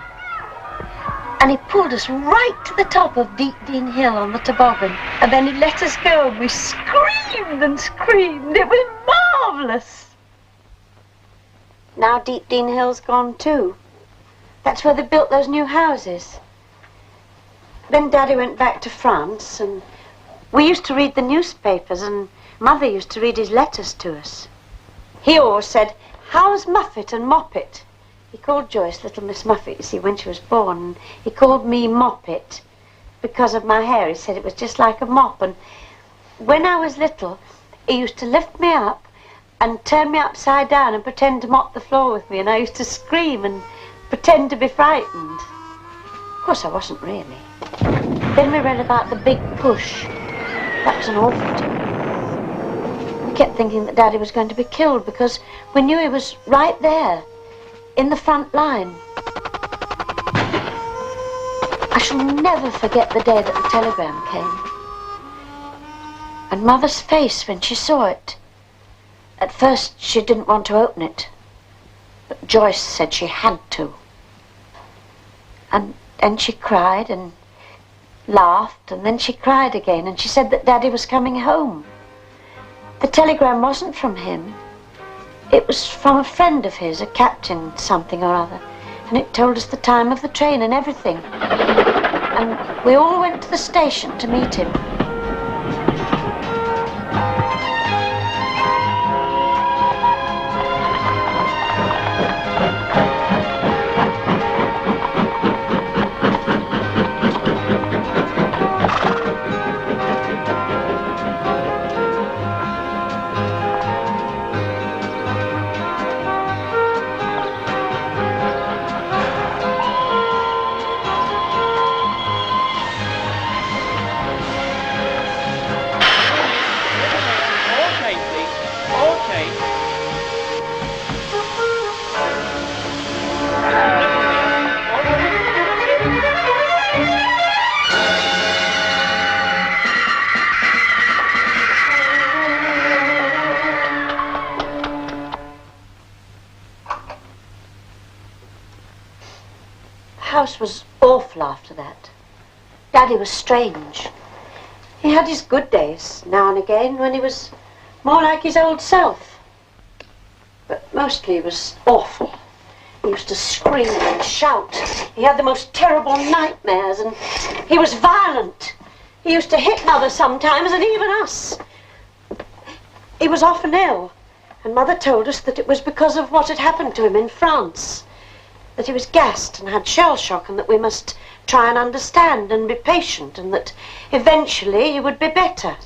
And he pulled us right to the top of Deep Dean Hill on the toboggan. And then he let us go, and we screamed and screamed. It was marvellous. Now Deepdean Hill's gone too. That's where they built those new houses. Then Daddy went back to France, and we used to read the newspapers, and Mother used to read his letters to us. He always said, "How's Muffet and Moppet?" He called Joyce Little Miss Muffet, you see, when she was born. And he called me Moppet because of my hair. He said it was just like a mop. And when I was little, he used to lift me up and turn me upside down and pretend to mop the floor with me. And I used to scream and pretend to be frightened. Of course, I wasn't really. Then we read about the Big Push. That was an awful time. We kept thinking that Daddy was going to be killed because we knew he was right there, in the front line. I shall never forget the day that the telegram came. And Mother's face when she saw it. At first, she didn't want to open it. But Joyce said she had to. And she cried and laughed, and then she cried again, and she said that Daddy was coming home. The telegram wasn't from him. It was from a friend of his, a captain something or other, and it told us the time of the train and everything. And we all went to the station to meet him. The house was awful after that. Daddy was strange. He had his good days now and again when he was more like his old self. But mostly he was awful. He used to scream and shout. He had the most terrible nightmares, and he was violent. He used to hit Mother sometimes, and even us. He was often ill, and Mother told us that it was because of what had happened to him in France. That he was gassed and had shell shock, and that we must try and understand and be patient, and that eventually he would be better.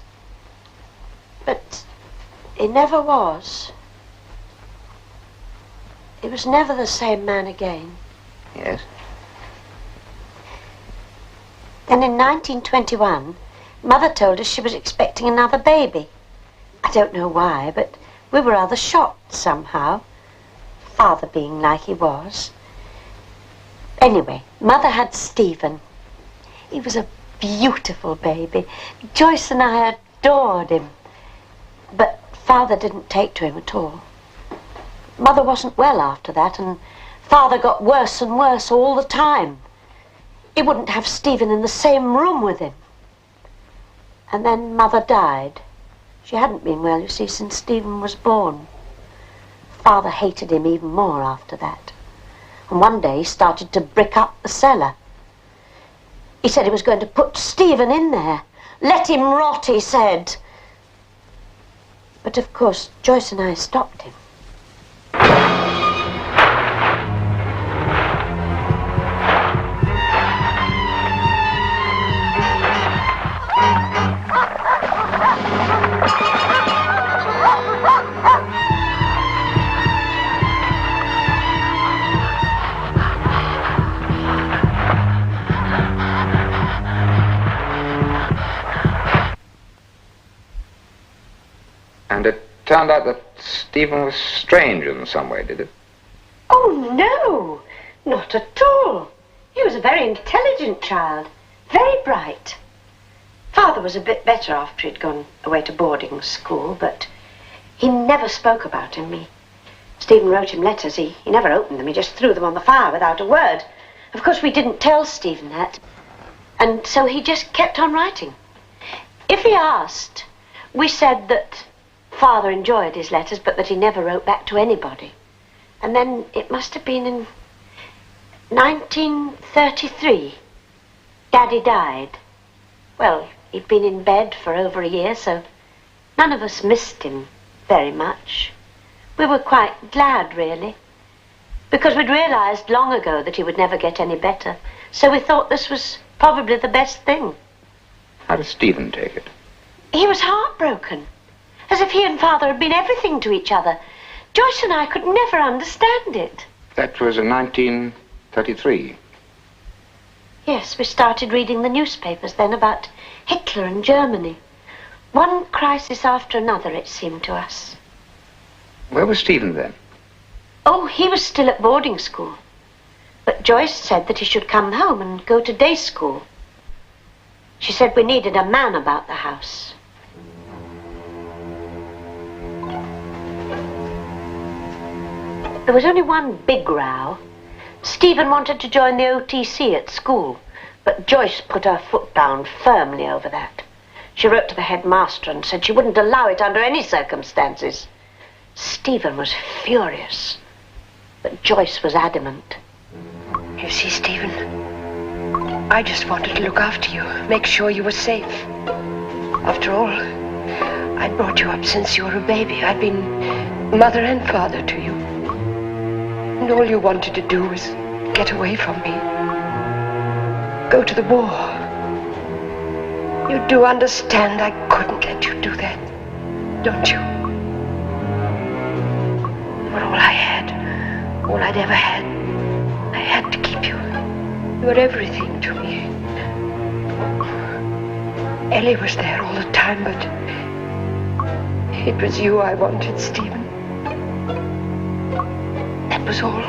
But he never was. He was never the same man again. Yes? Then in 1921, Mother told us she was expecting another baby. I don't know why, but we were rather shocked somehow, Father being like he was. Anyway, Mother had Stephen. He was a beautiful baby. Joyce and I adored him. But Father didn't take to him at all. Mother wasn't well after that, and Father got worse and worse all the time. He wouldn't have Stephen in the same room with him. And then Mother died. She hadn't been well, you see, since Stephen was born. Father hated him even more after that. And one day he started to brick up the cellar. He said he was going to put Stephen in there. Let him rot, he said. But of course, Joyce and I stopped him. And it turned out that Stephen was strange in some way, did it? Oh, no, not at all. He was a very intelligent child, very bright. Father was a bit better after he'd gone away to boarding school, but he never spoke about him. Stephen wrote him letters. He never opened them. He just threw them on the fire without a word. Of course, we didn't tell Stephen that, and so he just kept on writing. If he asked, we said that Father enjoyed his letters, but that he never wrote back to anybody. And then it must have been in 1933. Daddy died. Well, he'd been in bed for over a year, so none of us missed him very much. We were quite glad, really, because we'd realized long ago that he would never get any better, so we thought this was probably the best thing. How does Stephen take it? He was heartbroken, as if he and Father had been everything to each other. Joyce and I could never understand it. That was in 1933. Yes, we started reading the newspapers then about Hitler and Germany. One crisis after another, it seemed to us. Where was Stephen then? Oh, he was still at boarding school. But Joyce said that he should come home and go to day school. She said we needed a man about the house. There was only one big row. Stephen wanted to join the OTC at school, but Joyce put her foot down firmly over that. She wrote to the headmaster and said she wouldn't allow it under any circumstances. Stephen was furious, but Joyce was adamant. You see, Stephen, I just wanted to look after you, make sure you were safe. After all, I'd brought you up since you were a baby. I'd been mother and father to you. And all you wanted to do was get away from me. Go to the war. You do understand I couldn't let you do that, don't you? But all I had, all I'd ever had, I had to keep you. You were everything to me. Ellie was there all the time, but it was you I wanted, Stephen. That was all.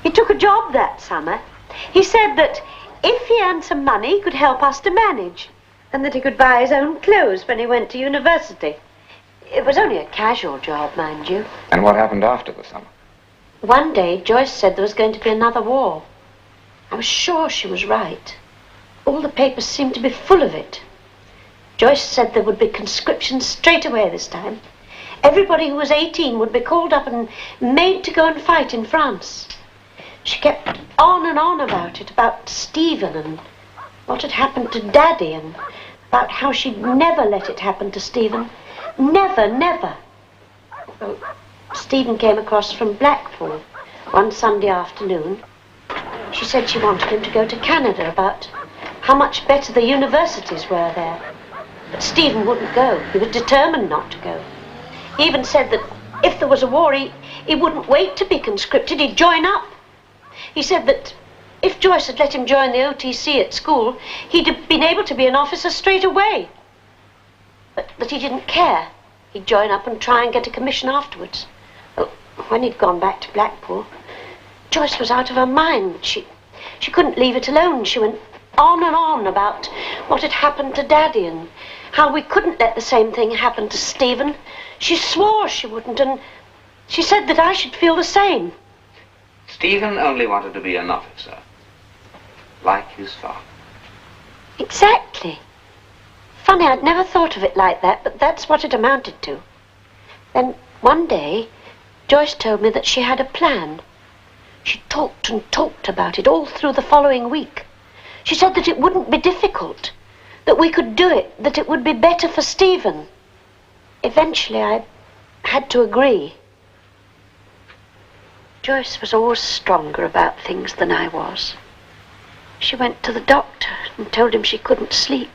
He took a job that summer. He said that if he earned some money, he could help us to manage, and that he could buy his own clothes when he went to university. It was only a casual job, mind you. And what happened after the summer? One day, Joyce said there was going to be another war. I was sure she was right. All the papers seemed to be full of it. Joyce said there would be conscription straight away this time. Everybody who was 18 would be called up and made to go and fight in France. She kept on and on about it, about Stephen and what had happened to Daddy, and about how she'd never let it happen to Stephen. Never, never. Well, Stephen came across from Blackpool one Sunday afternoon. She said she wanted him to go to Canada, about how much better the universities were there. But Stephen wouldn't go. He was determined not to go. He even said that if there was a war, he wouldn't wait to be conscripted, he'd join up. He said that if Joyce had let him join the OTC at school, he'd have been able to be an officer straight away. But that he didn't care. He'd join up and try and get a commission afterwards. Well, when he'd gone back to Blackpool, Joyce was out of her mind. She couldn't leave it alone. She went on and on about what had happened to Daddy and how we couldn't let the same thing happen to Stephen. She swore she wouldn't, and she said that I should feel the same. Stephen only wanted to be an officer, like his father. Exactly. Funny, I'd never thought of it like that, but that's what it amounted to. Then one day, Joyce told me that she had a plan. She talked and talked about it all through the following week. She said that it wouldn't be difficult, that we could do it, that it would be better for Stephen. Eventually, I had to agree. Joyce was always stronger about things than I was. She went to the doctor and told him she couldn't sleep.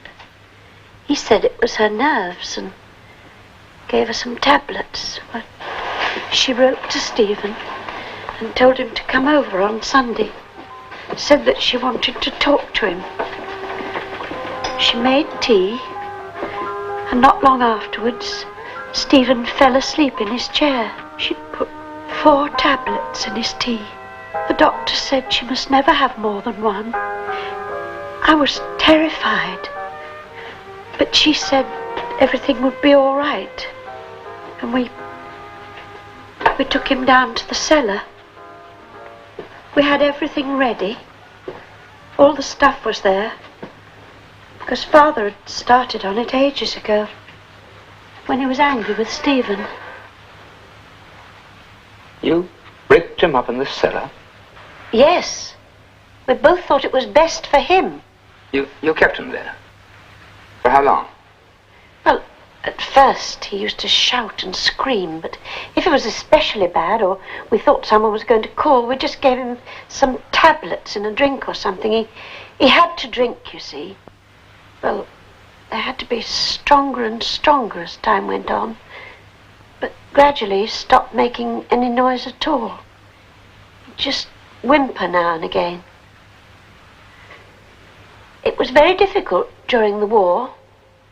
He said it was her nerves and gave her some tablets. But she wrote to Stephen and told him to come over on Sunday. said that she wanted to talk to him. She made tea, and not long afterwards, Stephen fell asleep in his chair. She'd put 4 tablets in his tea. The doctor said she must never have more than one. I was terrified, but she said everything would be all right. And we took him down to the cellar. We had everything ready. All the stuff was there, because Father had started on it ages ago, when he was angry with Stephen. You bricked him up in the cellar? Yes. We both thought it was best for him. You kept him there? For how long? Well, at first he used to shout and scream, but if it was especially bad or we thought someone was going to call, we just gave him some tablets in a drink or something. He had to drink, you see. Well, they had to be stronger and stronger as time went on, but gradually he stopped making any noise at all. He'd just whimper now and again. It was very difficult during the war,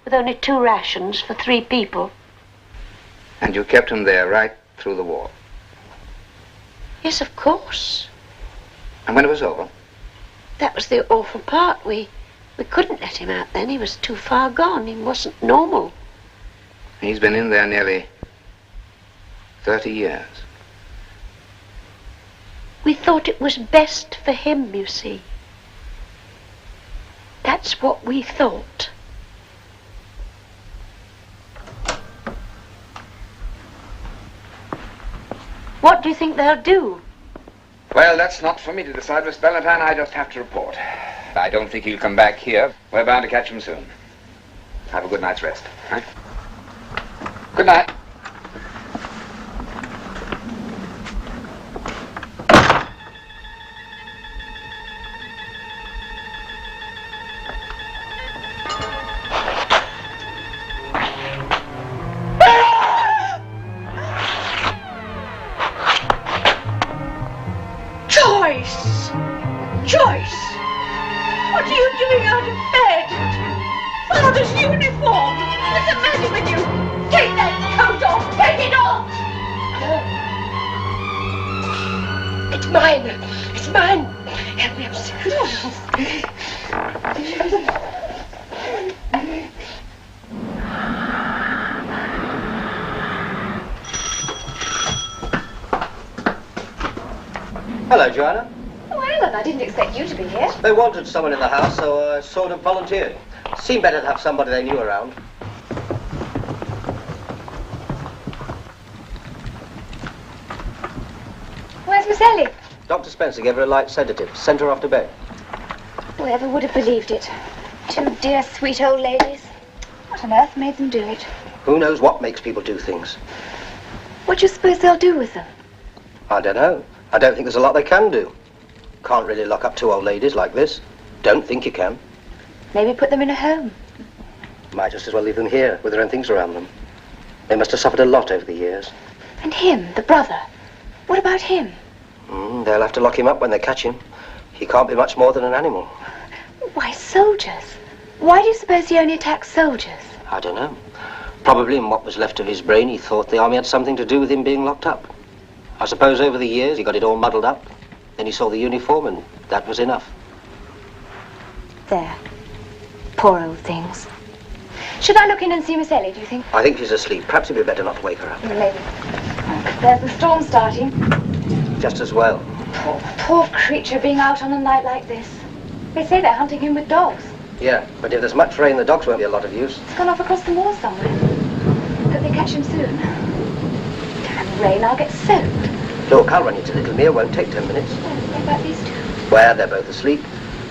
with only 2 rations for 3 people. And you kept him there right through the war? Yes, of course. And when it was over? That was the awful part. We couldn't let him out then. He was too far gone. He wasn't normal. He's been in there nearly 30 years. We thought it was best for him, you see. That's what we thought. What do you think they'll do? Well, that's not for me to decide, Miss Valentine. I just have to report. I don't think he'll come back here. We're bound to catch him soon. Have a good night's rest. Right? Good night. Joyce! What are you doing out of bed? Father's uniform! What's the matter with you? Take that coat off! Take it off! No. It's mine! It's mine! Help me upstairs. Hello, Joanna. Oh, Alan, I didn't expect you to be here. They wanted someone in the house, so I sort of volunteered. Seemed better to have somebody they knew around. Where's Miss Ellie? Dr. Spencer gave her a light sedative. Sent her off to bed. Whoever would have believed it? 2 dear, sweet old ladies. What on earth made them do it? Who knows what makes people do things? What do you suppose they'll do with them? I don't know. I don't think there's a lot they can do. Can't really lock up 2 old ladies like this. Don't think you can. Maybe put them in a home. Might just as well leave them here with their own things around them. They must have suffered a lot over the years. And him, the brother. What about him? They'll have to lock him up when they catch him. He can't be much more than an animal. Why, soldiers. Why do you suppose he only attacks soldiers? I don't know. Probably in what was left of his brain, he thought the army had something to do with him being locked up. I suppose over the years he got it all muddled up. Then he saw the uniform and that was enough. There. Poor old things. Should I look in and see Miss Ellie, do you think? I think she's asleep. Perhaps it'd be better not to wake her up. Maybe. There's the storm starting. Just as well. Poor creature being out on a night like this. They say they're hunting him with dogs. Yeah, but if there's much rain, the dogs won't be a lot of use. He's gone off across the moor somewhere. Hope they catch him soon. Damn rain, I'll get soaked. Look, I'll run you to Little Mere. Won't take 10 minutes. What about these 2? Well, they're both asleep.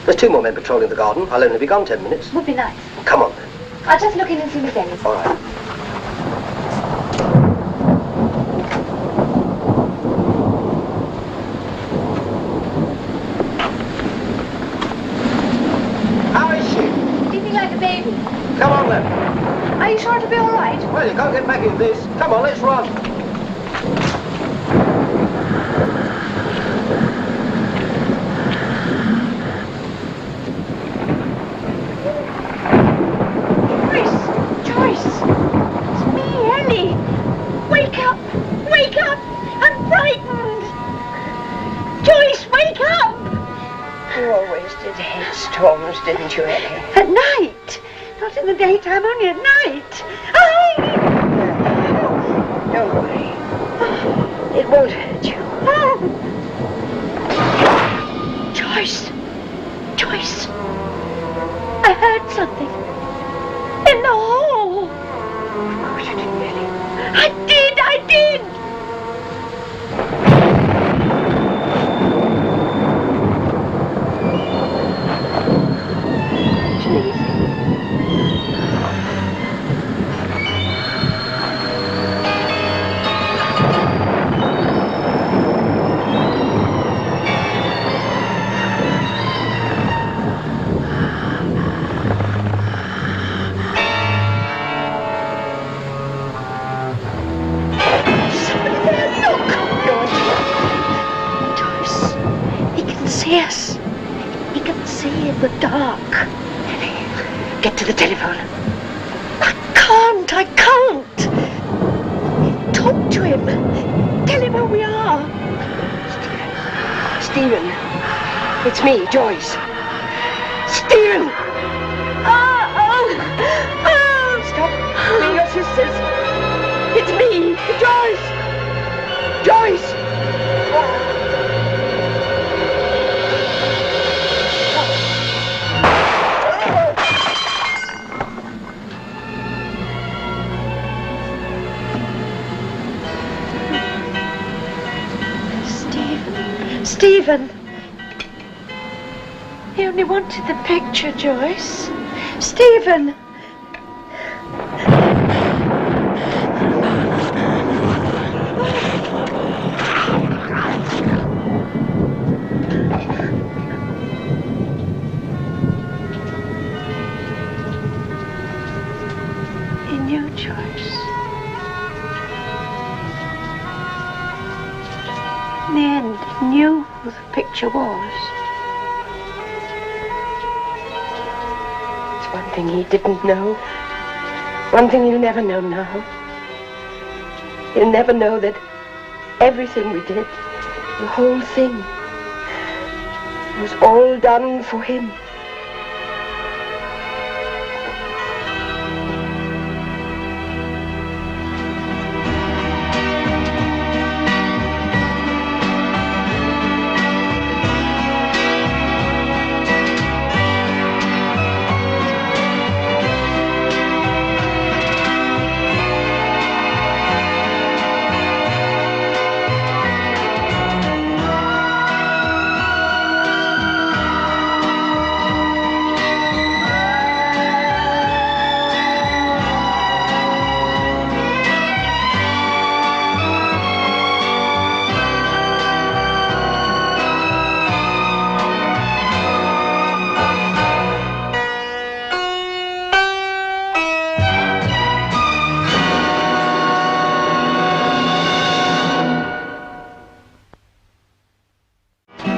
There's 2 more men patrolling the garden. I'll only be gone 10 minutes. Would be nice. Come on, then. I'll just look in and see Miss Ellie. All right. How is she? Sleeping like a baby. Come on, then. Are you sure it'll be all right? Well, you can't get back in this. Come on, let's run. It's me, Ellie. Wake up! Wake up! I'm frightened! Joyce, wake up! You always did hate storms, didn't you, Ellie? At night. Not in the daytime, only at night. Oh! Don't worry. It won't hurt you. Oh. Joyce! Joyce! I heard something. In the hall. Of course you didn't, Ellie. I did! I did! Yes, he can see in the dark. Get to the telephone. I can't. Talk to him. Tell him where we are. Stephen. It's me, Joyce. Stephen! Oh! Stop calling your sisters. It's me, Joyce! Joyce! Stephen! He only wanted the picture, Joyce. Stephen! He knew, Joyce. In the end, he knew who the picture was. It's one thing he didn't know. One thing he'll never know now. He'll never know that everything we did, the whole thing, was all done for him.